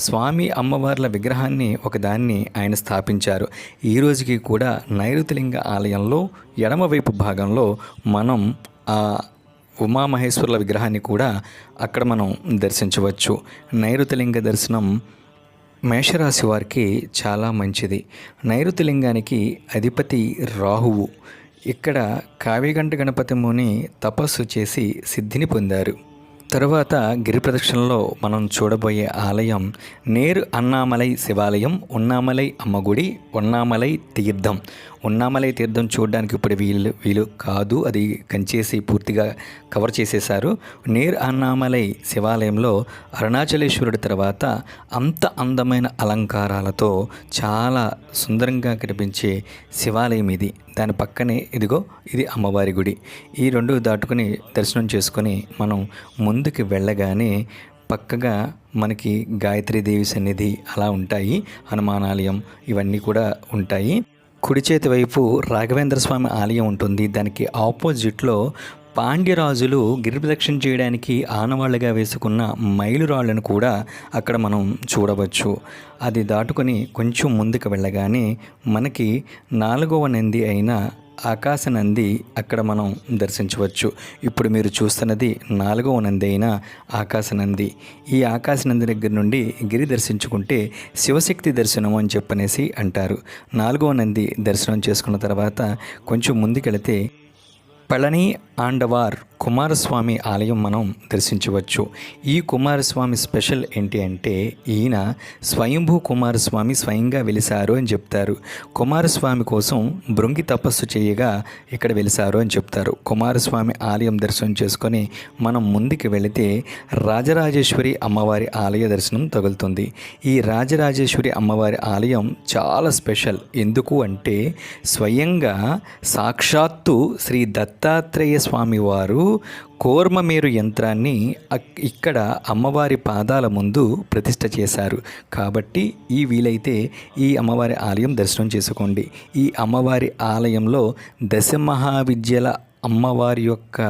స్వామి అమ్మవార్ల విగ్రహాన్ని ఒకదాన్ని ఆయన స్థాపించారు. ఈ రోజుకి కూడా నైరుతి లింగ ఆలయంలో ఎడమవైపు భాగంలో మనం ఆ ఉమామహేశ్వరుల విగ్రహాన్ని కూడా అక్కడ మనం దర్శించవచ్చు. నైరుతి లింగ దర్శనం మేషరాశి వారికి చాలా మంచిది. నైరుతి లింగానికి అధిపతి రాహువు. ఇక్కడ కావ్యకంఠ గణపతి ముని తపస్సు చేసి సిద్ధిని పొందారు. తరువాత గిరి ప్రదక్షిణలో మనం చూడబోయే ఆలయం నేరు అన్నామలై శివాలయం, ఉన్నామలై అమ్మగుడి, ఉన్నామలై తీర్థం. ఉన్నామలై తీర్థం చూడడానికి ఇప్పుడు వీలు కాదు, అది కంచేసి పూర్తిగా కవర్ చేసేశారు. నేరు అన్నామలై శివాలయంలో అరుణాచలేశ్వరుడి తర్వాత అంత అందమైన అలంకారాలతో చాలా సుందరంగా కనిపించే శివాలయం ఇది. దాని పక్కనే ఇదిగో ఇది అమ్మవారి గుడి. ఈ రెండు దాటుకుని దర్శనం చేసుకొని మనం ముందుకు వెళ్ళగానే పక్కగా మనకి గాయత్రీదేవి సన్నిధి అలా ఉంటాయి. హనుమానాలయం ఇవన్నీ కూడా ఉంటాయి. కుడి చేతి వైపు రాఘవేంద్ర స్వామి ఆలయం ఉంటుంది. దానికి ఆపోజిట్లో పాండ్యరాజులు గిరి ప్రదక్షిణ చేయడానికి ఆనవాళ్ళుగా వేసుకున్న మైలురాళ్లను కూడా అక్కడ మనం చూడవచ్చు. అది దాటుకొని కొంచెం ముందుకు వెళ్ళగానే మనకి 4వ నంది అయిన ఆకాశ నంది అక్కడ మనం దర్శించవచ్చు. ఇప్పుడు మీరు చూస్తున్నది 4వ నంది అయిన ఆకాశ నంది. ఈ ఆకాశ నంది దగ్గర నుండి గిరి దర్శించుకుంటే శివశక్తి దర్శనం అని చెప్పనేసి అంటారు. 4వ నంది దర్శనం చేసుకున్న తర్వాత కొంచెం ముందుకెళితే పళని ఆండవార్ కుమారస్వామి ఆలయం మనం దర్శించవచ్చు. ఈ కుమారస్వామి స్పెషల్ ఏంటి అంటే ఈయన స్వయంభూ కుమారస్వామి స్వయంగా వెలిసారు అని చెప్తారు. కుమారస్వామి కోసం భృంగి తపస్సు చేయగా ఇక్కడ వెలిసారు అని చెప్తారు. కుమారస్వామి ఆలయం దర్శనం చేసుకొని మనం ముందుకు వెళితే రాజరాజేశ్వరి అమ్మవారి ఆలయ దర్శనం తగులుతుంది. ఈ రాజరాజేశ్వరి అమ్మవారి ఆలయం చాలా స్పెషల్. ఎందుకు అంటే స్వయంగా సాక్షాత్తు శ్రీ దత్తాత్రేయ స్వామి వారు కోర్మమేరు యంత్రాన్ని ఇక్కడ అమ్మవారి పాదాల ముందు ప్రతిష్ఠ చేశారు. కాబట్టి ఈ వీలైతే ఈ అమ్మవారి ఆలయం దర్శనం చేసుకోండి. ఈ అమ్మవారి ఆలయంలో దశమహావిద్యల అమ్మవారి యొక్క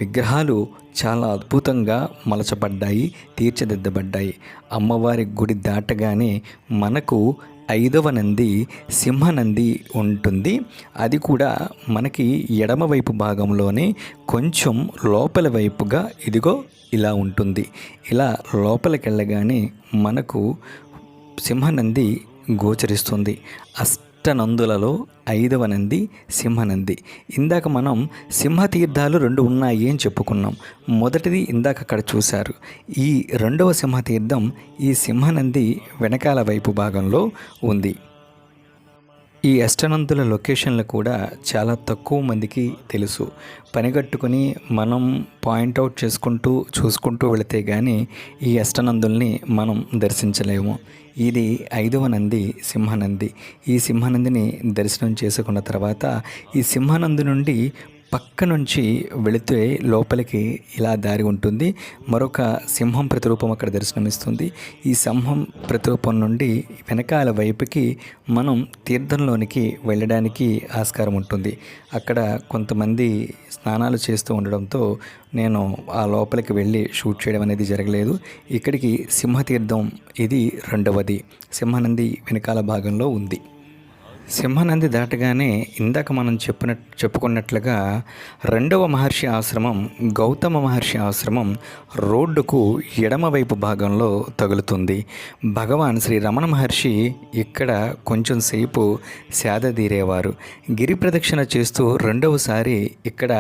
విగ్రహాలు చాలా అద్భుతంగా మలచబడ్డాయి, తీర్చిదిద్దబడ్డాయి. అమ్మవారి గుడి దాటగానే మనకు 5వ నంది సింహనంది ఉంటుంది. అది కూడా మనకి ఎడమవైపు భాగంలోనే కొంచెం లోపల వైపుగా ఇదిగో ఇలా ఉంటుంది. ఇలా లోపలికి వెళ్ళగానే మనకు సింహనంది గోచరిస్తుంది. అష్టనందులలో 5వ నంది సింహనంది. ఇందాక మనం సింహతీర్థాలు 2 ఉన్నాయి అని చెప్పుకున్నాం. మొదటిది ఇందాక అక్కడ చూశారు. ఈ 2వ సింహతీర్థం ఈ సింహనంది వెనకాల వైపు భాగంలో ఉంది. ఈ అష్టనందుల లొకేషన్లు కూడా చాలా తక్కువ మందికి తెలుసు. పనిగట్టుకుని మనం పాయింట్అవుట్ చూసుకుంటూ వెళితే కానీ ఈ అష్టనందుల్ని మనం దర్శించలేము. ఇది 5వ నంది సింహనంది. ఈ సింహనందిని దర్శనం చేసుకున్న తర్వాత ఈ సింహనంది నుండి పక్క నుంచి వెళితే లోపలికి ఇలా దారి ఉంటుంది. మరొక సింహం ప్రతిరూపం అక్కడ దర్శనమిస్తుంది. ఈ సింహం ప్రతిరూపం నుండి వెనకాల వైపుకి మనం తీర్థంలోనికి వెళ్ళడానికి ఆస్కారం ఉంటుంది. అక్కడ కొంతమంది స్నానాలు చేస్తూ ఉండడంతో నేను ఆ లోపలికి వెళ్ళి షూట్ చేయడం అనేది జరగలేదు. ఇక్కడికి సింహతీర్థం ఇది 2వది సింహనంది వెనకాల భాగంలో ఉంది. సింహనంది దాటగానే ఇందాక మనం చెప్పుకున్నట్లుగా రెండవ మహర్షి ఆశ్రమం గౌతమ మహర్షి ఆశ్రమం రోడ్డుకు ఎడమవైపు భాగంలో తగులుతుంది. భగవాన్ శ్రీ రమణ మహర్షి ఇక్కడ కొంచెం సేపు సేదతీరేవారు. గిరి ప్రదక్షిణ చేస్తూ రెండవసారి ఇక్కడ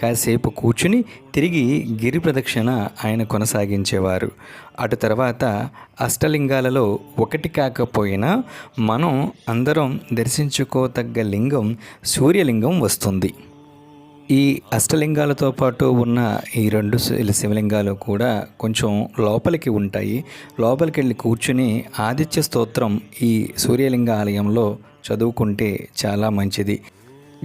కాసేపు కూర్చుని తిరిగి గిరి ప్రదక్షిణ ఆయన కొనసాగించేవారు. అటు తర్వాత అష్టలింగాలలో ఒకటి కాకపోయినా మనం అందరం దర్శించుకోతగ్గ లింగం సూర్యలింగం వస్తుంది. ఈ అష్టలింగాలతో పాటు ఉన్న ఈ రెండు శివలింగాలు కూడా కొంచెం లోపలికి ఉంటాయి. లోపలికి వెళ్ళి కూర్చుని ఆదిత్య స్తోత్రం ఈ సూర్యలింగ ఆలయంలో చదువుకుంటే చాలా మంచిది.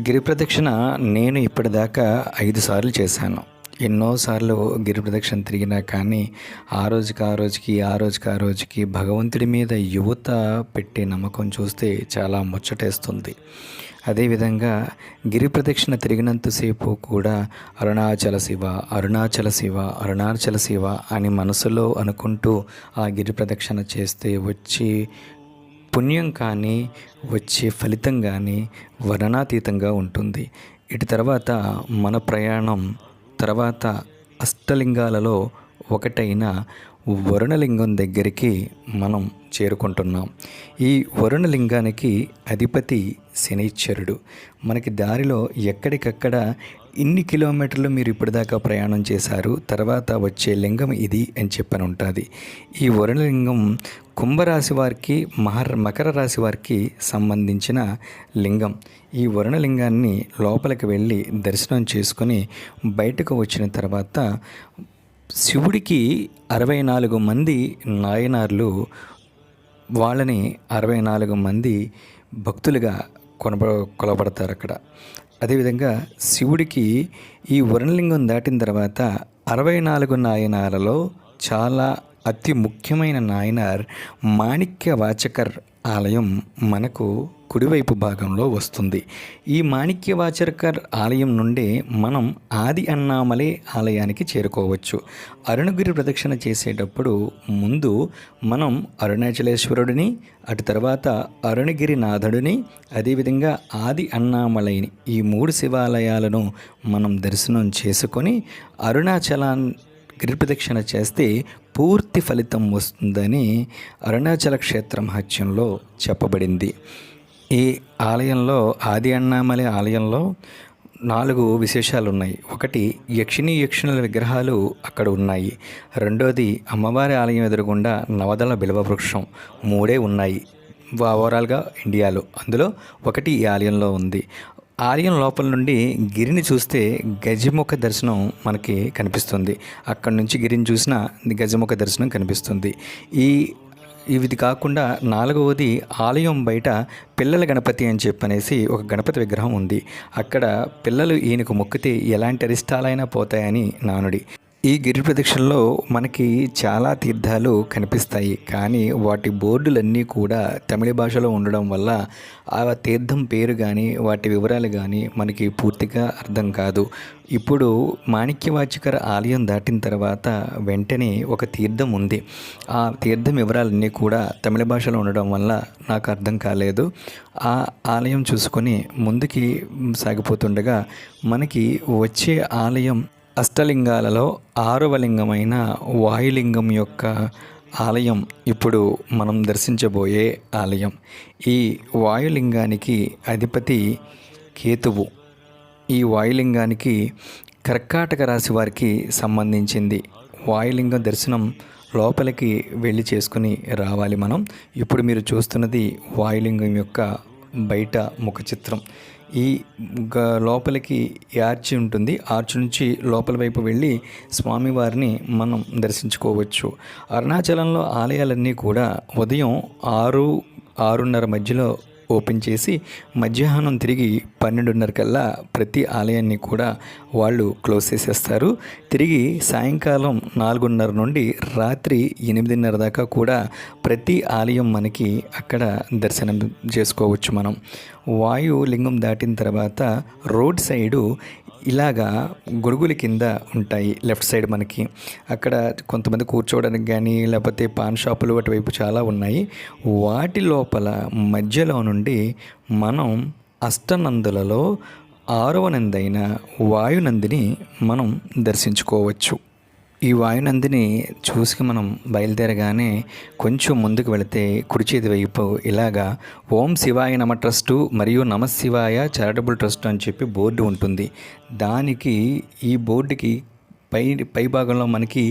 గిరి ప్రదక్షిణ నేను ఇప్పటిదాకా 5 సార్లు చేశాను. ఎన్నోసార్లు గిరి ప్రదక్షిణ తిరిగినా కానీ ఆ రోజుకి భగవంతుడి మీద యువత పెట్టే నమ్మకం చూస్తే చాలా ముచ్చటేస్తుంది. అదేవిధంగా గిరి ప్రదక్షిణ తిరిగినంతసేపు కూడా అరుణాచల శివ అరుణాచల శివ అరుణాచల శివ అని మనసులో అనుకుంటూ ఆ గిరి ప్రదక్షిణ చేస్తే వచ్చే పుణ్యం కానీ వచ్చే ఫలితం కానీ వర్ణనాతీతంగా ఉంటుంది. ఇటు తర్వాత మన ప్రయాణం తర్వాత అష్టలింగాలలో ఒకటైన వరుణలింగం దగ్గరికి మనం చేరుకుంటున్నాం. ఈ వరుణలింగానికి అధిపతి శనైశ్చరుడు. మనకి దారిలో ఎక్కడికక్కడ ఇన్ని కిలోమీటర్లు మీరు ఇప్పటిదాకా ప్రయాణం చేశారు, తర్వాత వచ్చే లింగం ఇది అని చెప్పని ఉంటుంది. ఈ వరుణలింగం కుంభరాశి వారికి మకర రాశి వారికి సంబంధించిన లింగం. ఈ వరుణలింగాన్ని లోపలికి వెళ్ళి దర్శనం చేసుకొని బయటకు వచ్చిన తర్వాత శివుడికి 64 మంది నాయనార్లు, వాళ్ళని 64 మంది భక్తులుగా కొలబడతారు అక్కడ. అదేవిధంగా శివుడికి ఈ వరుణలింగం దాటిన తర్వాత 64 నాయనార్లలో చాలా అతి ముఖ్యమైన నాయనార్ మాణిక్య వాచకర్ ఆలయం మనకు కుడివైపు భాగంలో వస్తుంది. ఈ మాణిక్య వాచకర్ ఆలయం నుండే మనం ఆది అన్నామలై ఆలయానికి చేరుకోవచ్చు. అరుణగిరి ప్రదక్షిణ చేసేటప్పుడు ముందు మనం అరుణాచలేశ్వరుడిని, అటు తర్వాత అరుణగిరినాథుడిని, అదేవిధంగా ఆది అన్నామలైని ఈ 3 శివాలయాలను మనం దర్శనం చేసుకొని గిరి ప్రదక్షిణ చేస్తే పూర్తి ఫలితం వస్తుందని అరుణాచల క్షేత్ర మహత్యంలో చెప్పబడింది. ఈ ఆలయంలో ఆది అన్నామలై ఆలయంలో 4 విశేషాలు ఉన్నాయి. ఒకటి, యక్షుల విగ్రహాలు అక్కడ ఉన్నాయి. రెండోది, అమ్మవారి ఆలయం ఎదురుగుండా నవదళ బిల్వ వృక్షం. 3 ఉన్నాయి ఓవరాల్గా ఇండియాలో. అందులో ఒకటి ఈ ఆలయంలో ఉంది. ఆలయం లోపల నుండి గిరిని చూస్తే గజముఖ దర్శనం మనకి కనిపిస్తుంది. అక్కడి నుంచి గిరిని చూసినా గజముఖ దర్శనం కనిపిస్తుంది. ఇది కాకుండా 4వది, ఆలయం బయట పిల్లల గణపతి అని చెప్పనేసి ఒక గణపతి విగ్రహం ఉంది. అక్కడ పిల్లలు ఈయనకు మొక్కితే ఎలాంటి అరిష్టాలైనా పోతాయని నానుడి. ఈ గిరి ప్రదక్షిణలో మనకి చాలా తీర్థాలు కనిపిస్తాయి, కానీ వాటి బోర్డులన్నీ కూడా తమిళ భాషలో ఉండడం వల్ల ఆ తీర్థం పేరు కానీ వాటి వివరాలు కానీ మనకి పూర్తిగా అర్థం కాదు. ఇప్పుడు మాణిక్యవాచకర ఆలయం దాటిన తర్వాత వెంటనే ఒక తీర్థం ఉంది. ఆ తీర్థం వివరాలన్నీ కూడా తమిళ భాషలో ఉండడం వల్ల నాకు అర్థం కాలేదు. ఆ ఆలయం చూసుకొని ముందుకి సాగిపోతుండగా మనకి వచ్చే ఆలయం అష్టలింగాలలో 6వ లింగమైన వాయులింగం యొక్క ఆలయం ఇప్పుడు మనం దర్శించబోయే ఆలయం. ఈ వాయులింగానికి అధిపతి కేతువు. ఈ వాయులింగానికి కర్కాటక రాశి వారికి సంబంధించింది. వాయులింగం దర్శనం లోపలికి వెళ్ళి చేసుకుని రావాలి మనం. ఇప్పుడు మీరు చూస్తున్నది వాయులింగం యొక్క బయట ముఖ చిత్రం. ఈ లోపలికి ఆర్చి ఉంటుంది. ఆర్చి నుంచి లోపల వైపు వెళ్ళి స్వామివారిని మనం దర్శించుకోవచ్చు. అరుణాచలంలో ఆలయాలన్నీ కూడా ఉదయం 6-6:30 మధ్యలో ఓపెన్ చేసి మధ్యాహ్నం తిరిగి 12:30 కల్లా ప్రతి ఆలయాన్ని కూడా వాళ్ళు క్లోజ్ చేసేస్తారు. తిరిగి సాయంకాలం 4:30 నుండి రాత్రి 8:30 దాకా కూడా ప్రతి ఆలయం మనకి అక్కడ దర్శనం చేసుకోవచ్చు మనం. వాయులింగం దాటిన తర్వాత రోడ్ సైడు ఇలాగా గొడుగుల కింద ఉంటాయి లెఫ్ట్ సైడ్ మనకి. అక్కడ కొంతమంది కూర్చోవడానికి కానీ లేకపోతే పాన్ షాపులు అటువైపు చాలా ఉన్నాయి. వాటి లోపల మధ్యలో నుండి మనం అష్టనందులలో 6వ నంది అయిన వాయునందిని మనం దర్శించుకోవచ్చు. ఈ వాయునందిని చూసి మనం బయలుదేరగానే కొంచెం ముందుకు వెళితే కుడి చేతి వైపు ఇలాగా ఓం శివాయ నమ ట్రస్టు మరియు నమ శివాయ చారిటబుల్ ట్రస్ట్ అని చెప్పి బోర్డు ఉంటుంది. దానికి ఈ బోర్డుకి పై భాగంలో మనకి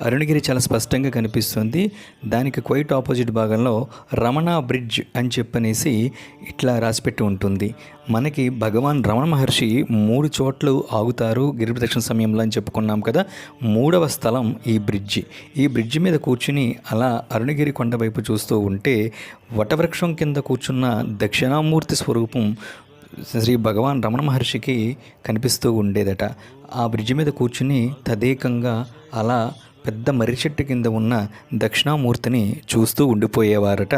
అరుణగిరి చాలా స్పష్టంగా కనిపిస్తుంది. దానికి క్వైట్ ఆపోజిట్ భాగంలో రమణ బ్రిడ్జ్ అని చెప్పనేసి ఇట్లా రాసిపెట్టి ఉంటుంది. మనకి భగవాన్ రమణ మహర్షి 3 చోట్లు ఆగుతారు గిరి ప్రదక్షిణ సమయంలో అని చెప్పుకున్నాం కదా. 3వ స్థలం ఈ బ్రిడ్జి. ఈ బ్రిడ్జి మీద కూర్చుని అలా అరుణగిరి కొండ వైపు చూస్తూ ఉంటే వటవృక్షం కింద కూర్చున్న దక్షిణామూర్తి స్వరూపం శ్రీ భగవాన్ రమణ మహర్షికి కనిపిస్తూ ఉండేదట. ఆ బ్రిడ్జి మీద కూర్చుని తదేకంగా అలా పెద్ద మర్రి చెట్టు కింద ఉన్న దక్షిణామూర్తిని చూస్తూ ఉండిపోయేవారట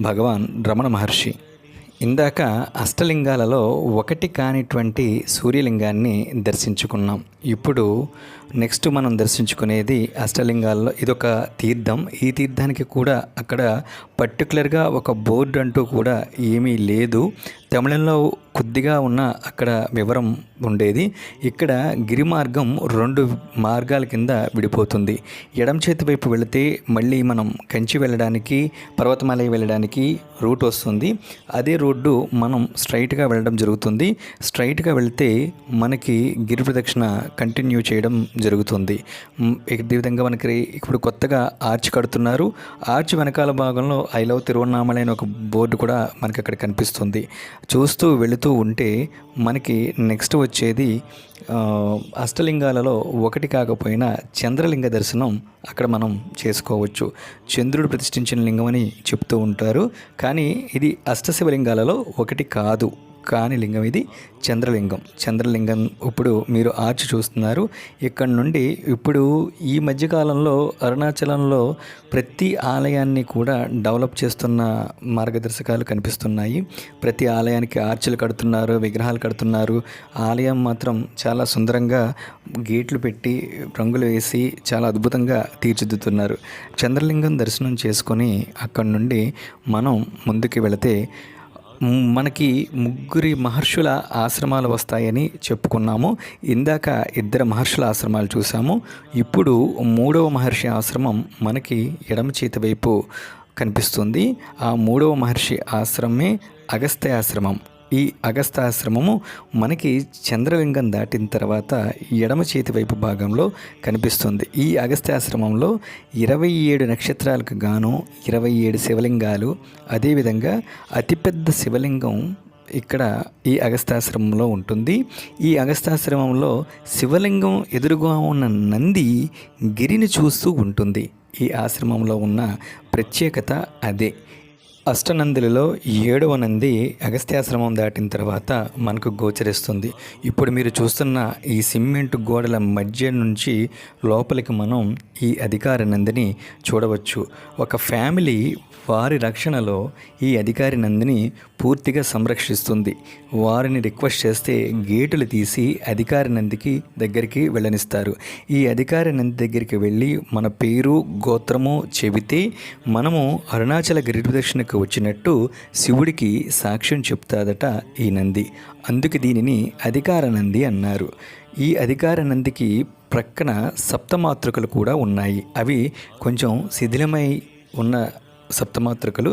భగవాన్ రమణ మహర్షి. ఇందాక అష్టలింగాలలో ఒకటి కానిటువంటి సూర్యలింగాన్ని దర్శించుకున్నాం. ఇప్పుడు నెక్స్ట్ మనం దర్శించుకునేది అష్టలింగాల్లో ఇదొక తీర్థం. ఈ తీర్థానికి కూడా అక్కడ పర్టికులర్గా ఒక బోర్డు అంటూ కూడా ఏమీ లేదు. తమిళంలో కొద్దిగా ఉన్న అక్కడ వివరం ఉండేది. ఇక్కడ గిరి మార్గం 2 మార్గాల కింద విడిపోతుంది. ఎడమ చేతి వైపు వెళితే మళ్ళీ మనం కంచి వెళ్ళడానికి, పర్వతమాలయ వెళ్ళడానికి రూట్ వస్తుంది. అదే రోడ్డు మనం స్ట్రైట్గా వెళ్ళడం జరుగుతుంది. స్ట్రైట్గా వెళితే మనకి గిరి ప్రదక్షిణ కంటిన్యూ చేయడం జరుగుతుంది. ఈ విధంగా మనకి ఇప్పుడు కొత్తగా ఆర్చ్ కడుతున్నారు. ఆర్చ్ వెనకాల భాగంలో ఐ లవ్ తిరువన్నామలై అనే ఒక బోర్డు కూడా మనకి అక్కడ కనిపిస్తుంది. చూస్తూ వెళుతూ ఉంటే మనకి నెక్స్ట్ వచ్చేది అష్టలింగాలలో ఒకటి కాకపోయినా చంద్రలింగ దర్శనం అక్కడ మనం చేసుకోవచ్చు. చంద్రుడు ప్రతిష్ఠించిన లింగం అని చెప్తూ ఉంటారు, కానీ ఇది అష్టశివలింగాలలో ఒకటి కాదు. కాని లింగం ఇది చంద్రలింగం. ఇప్పుడు మీరు ఆర్చ్ చూస్తున్నారు. ఇక్కడ నుండి ఇప్పుడు ఈ మధ్యకాలంలో అరుణాచలంలో ప్రతి ఆలయాన్ని కూడా డెవలప్ చేస్తున్న మార్గదర్శకాలు కనిపిస్తున్నాయి. ప్రతి ఆలయానికి ఆర్చులు కడుతున్నారు, విగ్రహాలు కడుతున్నారు. ఆలయం మాత్రం చాలా సుందరంగా గేట్లు పెట్టి రంగులు వేసి చాలా అద్భుతంగా తీర్చిదిద్దుతున్నారు. చంద్రలింగం దర్శనం చేసుకొని అక్కడి నుండి మనం ముందుకు వెళితే మనకి 3 మహర్షుల ఆశ్రమాలు వస్తాయని చెప్పుకున్నాము. ఇందాక 2 మహర్షుల ఆశ్రమాలు చూసాము. ఇప్పుడు 3వ మహర్షి ఆశ్రమం మనకి ఎడమ చేతి వైపు కనిపిస్తుంది. ఆ 3వ మహర్షి ఆశ్రమమే అగస్త్య ఆశ్రమం. ఈ అగస్త్యాశ్రమము మనకి చంద్రలింగం దాటిన తర్వాత ఎడమ చేతి వైపు భాగంలో కనిపిస్తుంది. ఈ అగస్త్యాశ్రమంలో 27 నక్షత్రాలకు గాను 27 శివలింగాలు, అదేవిధంగా అతిపెద్ద శివలింగం ఇక్కడ ఈ అగస్త్యాశ్రమంలో ఉంటుంది. ఈ అగస్త్యాశ్రమంలో శివలింగం ఎదురుగా ఉన్న నంది గిరిని చూస్తూ ఉంటుంది. ఈ ఆశ్రమంలో ఉన్న ప్రత్యేకత అదే. అష్టనందులలో 7వ నంది అగస్త్యాశ్రమం దాటిన తర్వాత మనకు గోచరిస్తుంది. ఇప్పుడు మీరు చూస్తున్న ఈ సిమెంట్ గోడల మధ్య నుంచి లోపలికి మనం ఈ అధికార నందిని చూడవచ్చు. ఒక ఫ్యామిలీ వారి రక్షణలో ఈ అధికారి నందిని పూర్తిగా సంరక్షిస్తుంది. వారిని రిక్వెస్ట్ చేస్తే గేటులు తీసి అధికారి నందికి దగ్గరికి వెళ్ళనిస్తారు. ఈ అధికారి నంది దగ్గరికి వెళ్ళి మన పేరు గోత్రము చెబితే మనము అరుణాచల గిరి ప్రదక్షిణకు వచ్చినట్టు శివుడికి సాక్ష్యం చెప్తాదట ఈ నంది. అందుకు దీనిని అధికార నంది అన్నారు. ఈ అధికార నందికి ప్రక్కన సప్తమాతృకలు కూడా ఉన్నాయి. అవి కొంచెం శిథిలమై ఉన్న సప్తమాతృకలు.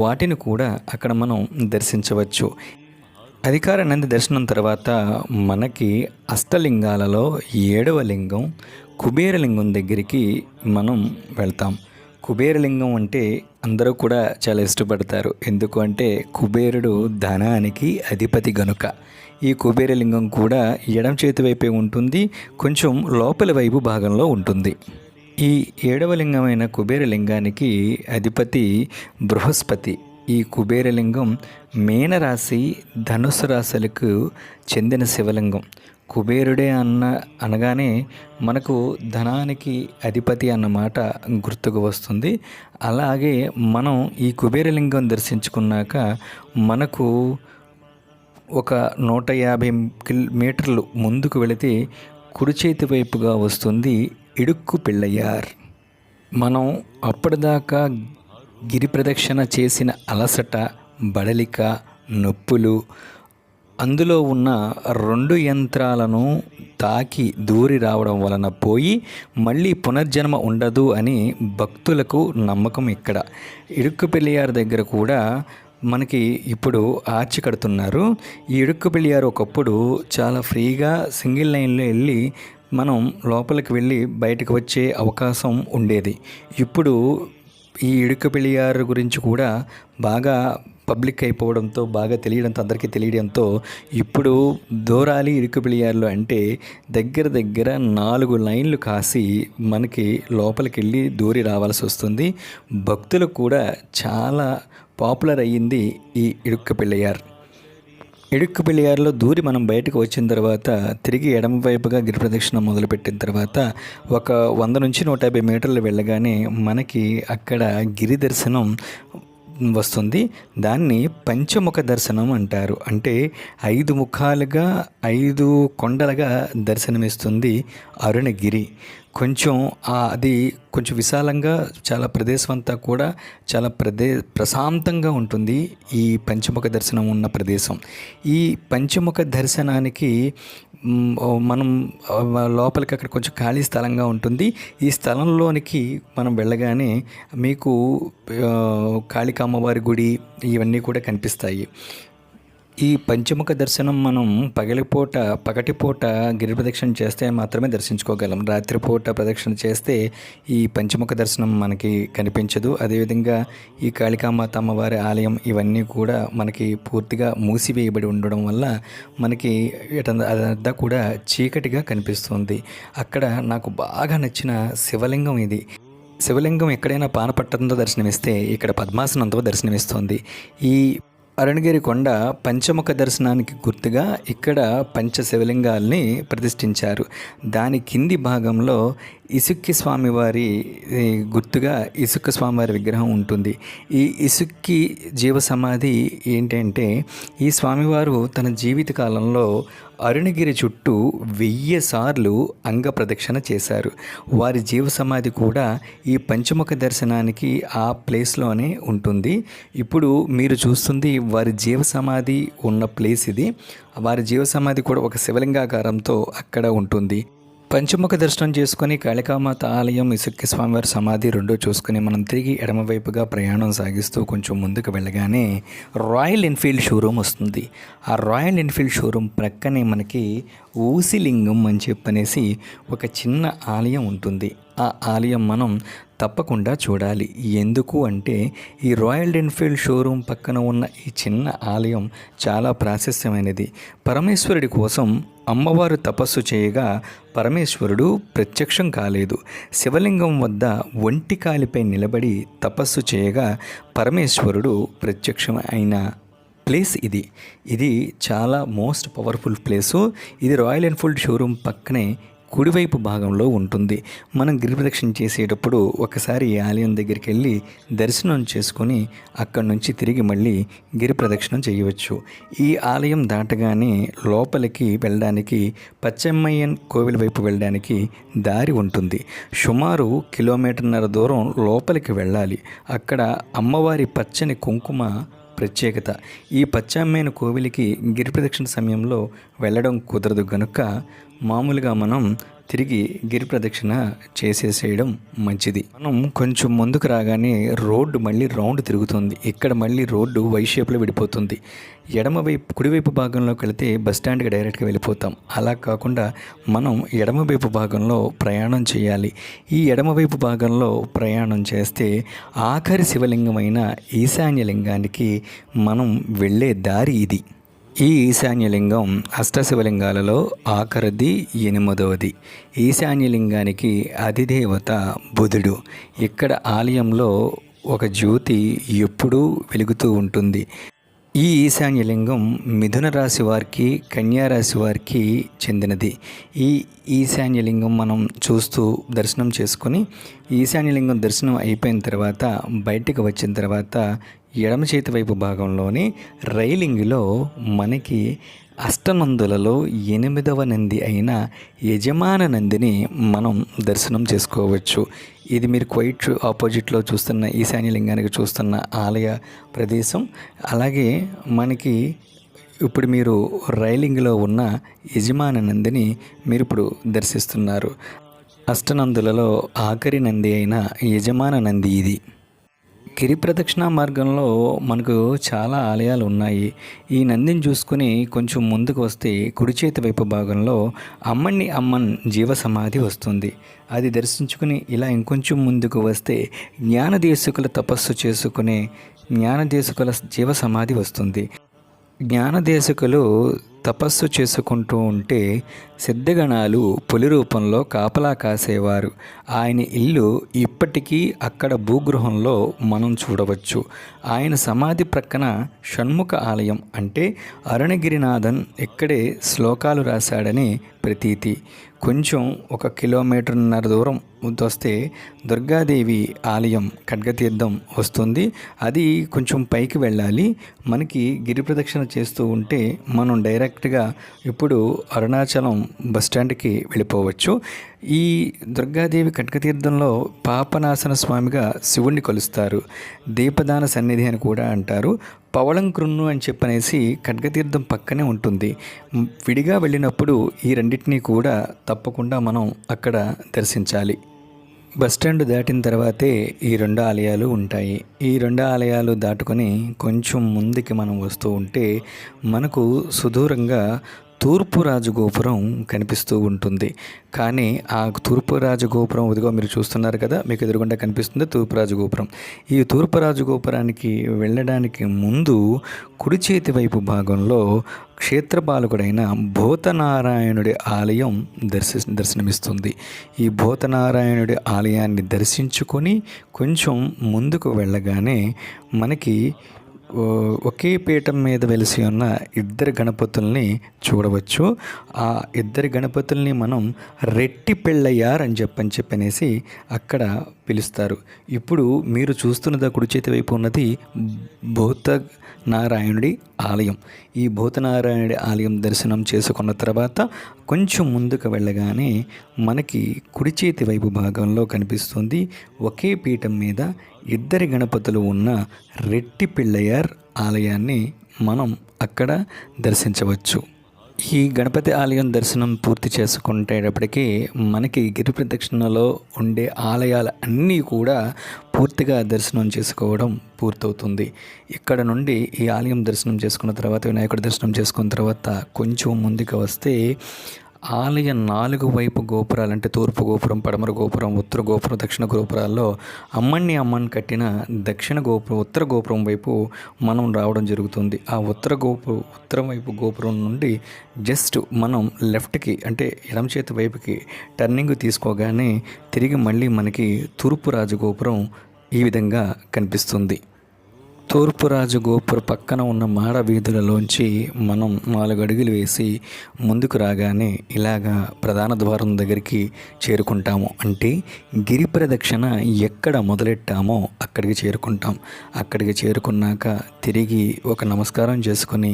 వాటిని కూడా అక్కడ మనం దర్శించవచ్చు. అధికార నంది దర్శనం తర్వాత మనకి అష్టలింగాలలో 7వ లింగం కుబేరలింగం దగ్గరికి మనం వెళ్తాం. కుబేరలింగం అంటే అందరూ కూడా చాలా ఇష్టపడతారు. ఎందుకు అంటే కుబేరుడు ధనానికి అధిపతి గనుక. ఈ కుబేరలింగం కూడా ఎడమ చేతి వైపే ఉంటుంది, కొంచెం లోపలి వైపు భాగంలో ఉంటుంది. ఈ 7వ లింగమైన కుబేరలింగానికి అధిపతి బృహస్పతి. ఈ కుబేరలింగం మీనరాశి ధనుసు రాశులకు చెందిన శివలింగం. కుబేరుడే అనగానే మనకు ధనానికి అధిపతి అన్నమాట గుర్తుకు వస్తుంది. అలాగే మనం ఈ కుబేరలింగం దర్శించుకున్నాక మనకు ఒక 150 మీటర్లు ముందుకు వెళితే కుడి చేతి వైపుగా వస్తుంది ఇడుక్కు పిళ్ళయ్యార్. మనం అప్పటిదాకా గిరి ప్రదక్షిణ చేసిన అలసట, బడలిక, నొప్పులు, అందులో ఉన్న 2 యంత్రాలను తాకి దూరి రావడం వలన పోయి మళ్ళీ పునర్జన్మ ఉండదు అని భక్తులకు నమ్మకం. ఇక్కడ ఇడుక్కు పెళ్ళియార్ దగ్గర కూడా మనకి ఇప్పుడు ఆర్చి కడుతున్నారు. ఈ ఇడుక్కు పెళ్ళియార్ ఒకప్పుడు చాలా ఫ్రీగా సింగిల్ లైన్లో వెళ్ళి మనం లోపలికి వెళ్ళి బయటకు వచ్చే అవకాశం ఉండేది. ఇప్పుడు ఈ ఇడుక్కు పెళ్ళియార్ గురించి కూడా బాగా పబ్లిక్ అయిపోవడంతో, బాగా తెలియడంతో, అందరికీ తెలియడంతో ఇప్పుడు దూరాలి ఇడుక్కు పిళ్ళియార్లు అంటే దగ్గర దగ్గర 4 లైన్లు కాసి మనకి లోపలికి వెళ్ళి దూరి రావాల్సి వస్తుంది. భక్తులకు కూడా చాలా పాపులర్ అయ్యింది ఈ ఇడుక్కు పిళ్ళియార్. ఇడుక్కు పిళ్ళియార్లో దూరి మనం బయటకు వచ్చిన తర్వాత తిరిగి ఎడమ వైపుగా గిరి ప్రదక్షిణ మొదలుపెట్టిన తర్వాత ఒక 100 నుంచి 150 మీటర్లు వెళ్ళగానే మనకి అక్కడ గిరి దర్శనం వస్తుంది. దాన్ని పంచముఖ దర్శనం అంటారు. అంటే 5 ముఖాలుగా 5 కొండలుగా దర్శనమిస్తుంది అరుణగిరి. కొంచెం అది కొంచెం విశాలంగా, చాలా ప్రదేశం అంతా కూడా చాలా ప్రశాంతంగా ఉంటుంది ఈ పంచముఖ దర్శనం ఉన్న ప్రదేశం. ఈ పంచముఖ దర్శనానికి మనం లోపలికి అక్కడ కొంచెం ఖాళీ స్థలంగా ఉంటుంది. ఈ స్థలంలోనికి మనం వెళ్ళగానే మీకు కాళికా అమ్మవారి గుడి ఇవన్నీ కూడా కనిపిస్తాయి. ఈ పంచముఖ దర్శనం మనం పగటిపూట గిరి ప్రదక్షిణ చేస్తే మాత్రమే దర్శించుకోగలం. రాత్రిపూట ప్రదక్షిణ చేస్తే ఈ పంచముఖ దర్శనం మనకి కనిపించదు. అదేవిధంగా ఈ కాళికామాత అమ్మవారి ఆలయం ఇవన్నీ కూడా మనకి పూర్తిగా మూసివేయబడి ఉండడం వల్ల మనకి అదంతా కూడా చీకటిగా కనిపిస్తుంది. అక్కడ నాకు బాగా నచ్చిన శివలింగం ఇది. శివలింగం ఎక్కడైనా పానపట్టంతో దర్శనమిస్తే ఇక్కడ పద్మాసనంతో దర్శనమిస్తుంది. ఈ అరుణగిరి కొండ పంచముఖ దర్శనానికి గుర్తుగా ఇక్కడ పంచశివలింగాల్ని ప్రతిష్ఠించారు. దాని కింది భాగంలో ఇసుక్కి స్వామివారి గుర్తుగా ఇసుక్క స్వామివారి విగ్రహం ఉంటుంది. ఈ ఇసుక్కి జీవ సమాధి ఏంటంటే, ఈ స్వామివారు తన జీవిత కాలంలో అరుణగిరి చుట్టూ 1000 సార్లు అంగ ప్రదక్షిణ చేశారు. వారి జీవ సమాధి కూడా ఈ పంచముఖ దర్శనానికి ఆ ప్లేస్లోనే ఉంటుంది. ఇప్పుడు మీరు చూస్తుంది వారి జీవ సమాధి ఉన్న ప్లేస్ ఇది. వారి జీవ సమాధి కూడా ఒక శివలింగాకారంతో అక్కడ ఉంటుంది. పంచముఖ దర్శనం చేసుకొని కాళికామాత ఆలయం, ఇసుక్కి స్వామివారి సమాధి రెండూ చూసుకుని మనం తిరిగి ఎడమవైపుగా ప్రయాణం సాగిస్తూ కొంచెం ముందుకు వెళ్ళగానే రాయల్ ఎన్ఫీల్డ్ షోరూమ్ వస్తుంది. ఆ రాయల్ ఎన్ఫీల్డ్ షోరూమ్ ప్రక్కనే మనకి ఊసిలింగం అని చెప్పనేసి ఒక చిన్న ఆలయం ఉంటుంది. ఆ ఆలయం మనం తప్పకుండా చూడాలి. ఎందుకు అంటే ఈ రాయల్ ఎన్ఫీల్డ్ షోరూమ్ పక్కన ఉన్న ఈ చిన్న ఆలయం చాలా ప్రాశస్త్యమైనది. పరమేశ్వరుడి కోసం అమ్మవారు తపస్సు చేయగా పరమేశ్వరుడు ప్రత్యక్షం కాలేదు. శివలింగం వద్ద ఒంటి కాలిపై నిలబడి తపస్సు చేయగా పరమేశ్వరుడు ప్రత్యక్షం అయిన ప్లేస్ ఇది. ఇది చాలా మోస్ట్ పవర్ఫుల్ ప్లేసు. ఇది రాయల్ ఎన్ఫీల్డ్ షోరూమ్ పక్కనే కుడివైపు భాగంలో ఉంటుంది. మనం గిరి ప్రదక్షిణ చేసేటప్పుడు ఒకసారి ఈ ఆలయం దగ్గరికి వెళ్ళి దర్శనం చేసుకొని అక్కడి నుంచి తిరిగి మళ్ళీ గిరి ప్రదక్షిణం చేయవచ్చు. ఈ ఆలయం దాటగానే లోపలికి వెళ్ళడానికి పచ్చమ్మయ్యన్ కోవిల్ వైపు వెళ్ళడానికి దారి ఉంటుంది. సుమారు 1.5 కిలోమీటర్ల దూరం లోపలికి వెళ్ళాలి. అక్కడ అమ్మవారి పచ్చని కుంకుమ ప్రత్యేకత. ఈ పచ్చమ్మయ్యన్ కోవిలికి గిరి ప్రదక్షిణ సమయంలో వెళ్ళడం కుదరదు కనుక మామూలుగా మనం తిరిగి గిరి ప్రదక్షిణ చేసేసేయడం మంచిది. మనం కొంచెం ముందుకు రాగానే రోడ్డు మళ్ళీ రౌండ్ తిరుగుతుంది. ఇక్కడ మళ్ళీ రోడ్డు వై షేప్లో విడిపోతుంది. ఎడమవైపు కుడివైపు భాగంలోకి వెళితే బస్టాండ్కి డైరెక్ట్గా వెళ్ళిపోతాం. అలా కాకుండా మనం ఎడమవైపు భాగంలో ప్రయాణం చేయాలి. ఈ ఎడమవైపు భాగంలో ప్రయాణం చేస్తే ఆఖరి శివలింగమైన ఈశాన్యలింగానికి మనం వెళ్ళే దారి ఇది. ఈ ఈశాన్యలింగం అష్టశివలింగాలలో ఆఖరిది 8వది. ఈశాన్యలింగానికి అధిదేవత బుధుడు. ఇక్కడ ఆలయంలో ఒక జ్యోతి ఎప్పుడూ వెలుగుతూ ఉంటుంది. ఈ ఈశాన్యలింగం మిథున రాశి వారికి, కన్యా రాశి వారికి చెందినది. ఈ ఈశాన్యలింగం మనం చూస్తూ దర్శనం చేసుకొని ఈశాన్యలింగం దర్శనం అయిపోయిన తర్వాత బయటికి వచ్చిన తర్వాత ఎడమ చేతి వైపు భాగంలోని రైలింగ్లో మనకి అష్టనందులలో 8వ నంది అయిన యజమాన నందిని మనం దర్శనం చేసుకోవచ్చు. ఇది మీరు క్వైట్ ఆపోజిట్లో చూస్తున్న ఈశాన్య లింగానికి చూస్తున్న ఆలయ ప్రదేశం. అలాగే మనకి ఇప్పుడు మీరు రైలింగ్లో ఉన్న యజమాన నందిని మీరు ఇప్పుడు దర్శిస్తున్నారు. అష్టనందులలో ఆఖరి నంది అయిన యజమాన నంది ఇది. గిరి ప్రదక్షిణ మార్గంలో మనకు చాలా ఆలయాలు ఉన్నాయి. ఈ నందిని చూసుకుని కొంచెం ముందుకు వస్తే కుడి చేతి వైపు భాగంలో అమ్మన్ జీవ సమాధి వస్తుంది. అది దర్శించుకుని ఇలా ఇంకొంచెం ముందుకు వస్తే జ్ఞానదేశకుల తపస్సు చేసుకునే జ్ఞానదేశకుల జీవ సమాధి వస్తుంది. జ్ఞానదేశకులు తపస్సు చేసుకుంటూ ఉంటే సిద్ధగణాలు పులి రూపంలో కాపలా కాసేవారు. ఆయన ఇల్లు ఇప్పటికీ అక్కడ భూగృహంలో మనం చూడవచ్చు. ఆయన సమాధి ప్రక్కన షణ్ముఖ ఆలయం అంటే అరుణగిరినాథన్ ఇక్కడే శ్లోకాలు రాశాడని ప్రతీతి. కొంచెం 1.5 కిలోమీటర్న్నర దూరం వస్తే దుర్గాదేవి ఆలయం ఖడ్గతీర్థం వస్తుంది. అది కొంచెం పైకి వెళ్ళాలి. మనకి గిరి ప్రదక్షిణ చేస్తూ ఉంటే మనం డైరెక్ట్గా ఇప్పుడు అరుణాచలం బస్టాండ్కి వెళ్ళిపోవచ్చు. ఈ దుర్గాదేవి ఖడ్గతీర్థంలో పాపనాశన స్వామిగా శివుణ్ణి కొలుస్తారు. దీపదాన సన్నిధి అని కూడా అంటారు. పవళం కృన్ను అని చెప్పనేసి ఖడ్గతీర్థం పక్కనే ఉంటుంది. విడిగా వెళ్ళినప్పుడు ఈ రెండింటినీ కూడా తప్పకుండా మనం అక్కడ దర్శించాలి. బస్టాండ్ దాటిన తర్వాతే ఈ 2 ఆలయాలు ఉంటాయి. ఈ 2 ఆలయాలు దాటుకొని కొంచెం ముందుకి మనం వస్తూ ఉంటే మనకు సుదూరంగా తూర్పు రాజగోపురం కనిపిస్తూ ఉంటుంది. కానీ ఆ తూర్పు రాజగోపురం ఇదిగో మీరు చూస్తున్నారు కదా, మీకు ఎదురుగుండా కనిపిస్తుంది తూర్పు రాజగోపురం. ఈ తూర్పు రాజగోపురానికి వెళ్ళడానికి ముందు కుడి చేతి వైపు భాగంలో క్షేత్రపాలకుడైన భూతనారాయణుడి ఆలయం దర్శనమిస్తుంది. ఈ భూతనారాయణుడి ఆలయాన్ని దర్శించుకొని కొంచెం ముందుకు వెళ్ళగానే మనకి ఒకే పీఠం మీద వెలిసి ఉన్న 2 గణపతుల్ని చూడవచ్చు. ఆ 2 గణపతుల్ని మనం రెట్టి పెళ్ళయ్యార్ అని చెప్పనేసి అక్కడ పిలుస్తారు. ఇప్పుడు మీరు చూస్తున్నది కుడి చేతి వైపు ఉన్నది భూతనారాయణుడి ఆలయం. ఈ భూతనారాయణుడి ఆలయం దర్శనం చేసుకున్న తర్వాత కొంచెం ముందుకు వెళ్ళగానే మనకి కుడి చేతి వైపు భాగంలో కనిపిస్తుంది ఒకే పీఠం మీద 2 గణపతులు ఉన్న రెట్టి పిళ్ళయ్యార్ ఆలయాన్ని మనం అక్కడ దర్శించవచ్చు. ఈ గణపతి ఆలయం దర్శనం పూర్తి చేసుకునేటప్పటికీ మనకి గిరి ప్రదక్షిణలో ఉండే ఆలయాలు అన్నీ కూడా పూర్తిగా దర్శనం చేసుకోవడం పూర్తవుతుంది. ఇక్కడ నుండి ఈ ఆలయం దర్శనం చేసుకున్న తర్వాత వినాయకుడి దర్శనం చేసుకున్న తర్వాత కొంచెం ముందుకు వస్తే ఆలయం 4 వైపు గోపురాలు అంటే తూర్పు గోపురం, పడమర గోపురం, ఉత్తర గోపురం, దక్షిణ గోపురాల్లో అమ్మన్ కట్టిన ఉత్తర గోపురం వైపు మనం రావడం జరుగుతుంది. ఆ ఉత్తర వైపు గోపురం నుండి జస్ట్ మనం లెఫ్ట్కి అంటే ఎడమ చేతి వైపుకి టర్నింగ్ తీసుకోగానే తిరిగి మళ్ళీ మనకి తూర్పు రాజగోపురం ఈ విధంగా కనిపిస్తుంది. తూర్పు రాజగోపుర పక్కన ఉన్న మాడ వీధులలోంచి మనం 4 అడుగులు వేసి ముందుకు రాగానే ఇలాగా ప్రధాన ద్వారం దగ్గరికి చేరుకుంటాము. అంటే గిరి ప్రదక్షిణ ఎక్కడ మొదలెట్టామో అక్కడికి చేరుకుంటాం. అక్కడికి చేరుకున్నాక తిరిగి ఒక నమస్కారం చేసుకుని,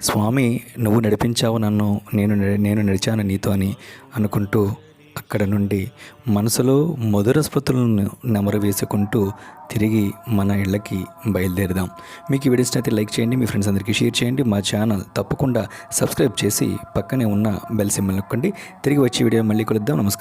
స్వామి నువ్వు నడిపించావు నన్ను, నేను నడిచాను నీతో అని అనుకుంటూ అక్కడ నుండి మనసులో మధుర స్మృతులను నెమరు వేసుకుంటూ తిరిగి మన ఇళ్ళకి బయలుదేరుదాం. మీకు ఈ వీడియో నచ్చితే లైక్ చేయండి, మీ ఫ్రెండ్స్ అందరికీ షేర్ చేయండి. మా ఛానల్ తప్పకుండా సబ్స్క్రైబ్ చేసి పక్కనే ఉన్న బెల్ సింబల్ నొక్కండి. తిరిగి వచ్చే వీడియో మళ్ళీ కలుద్దాం. నమస్కారం.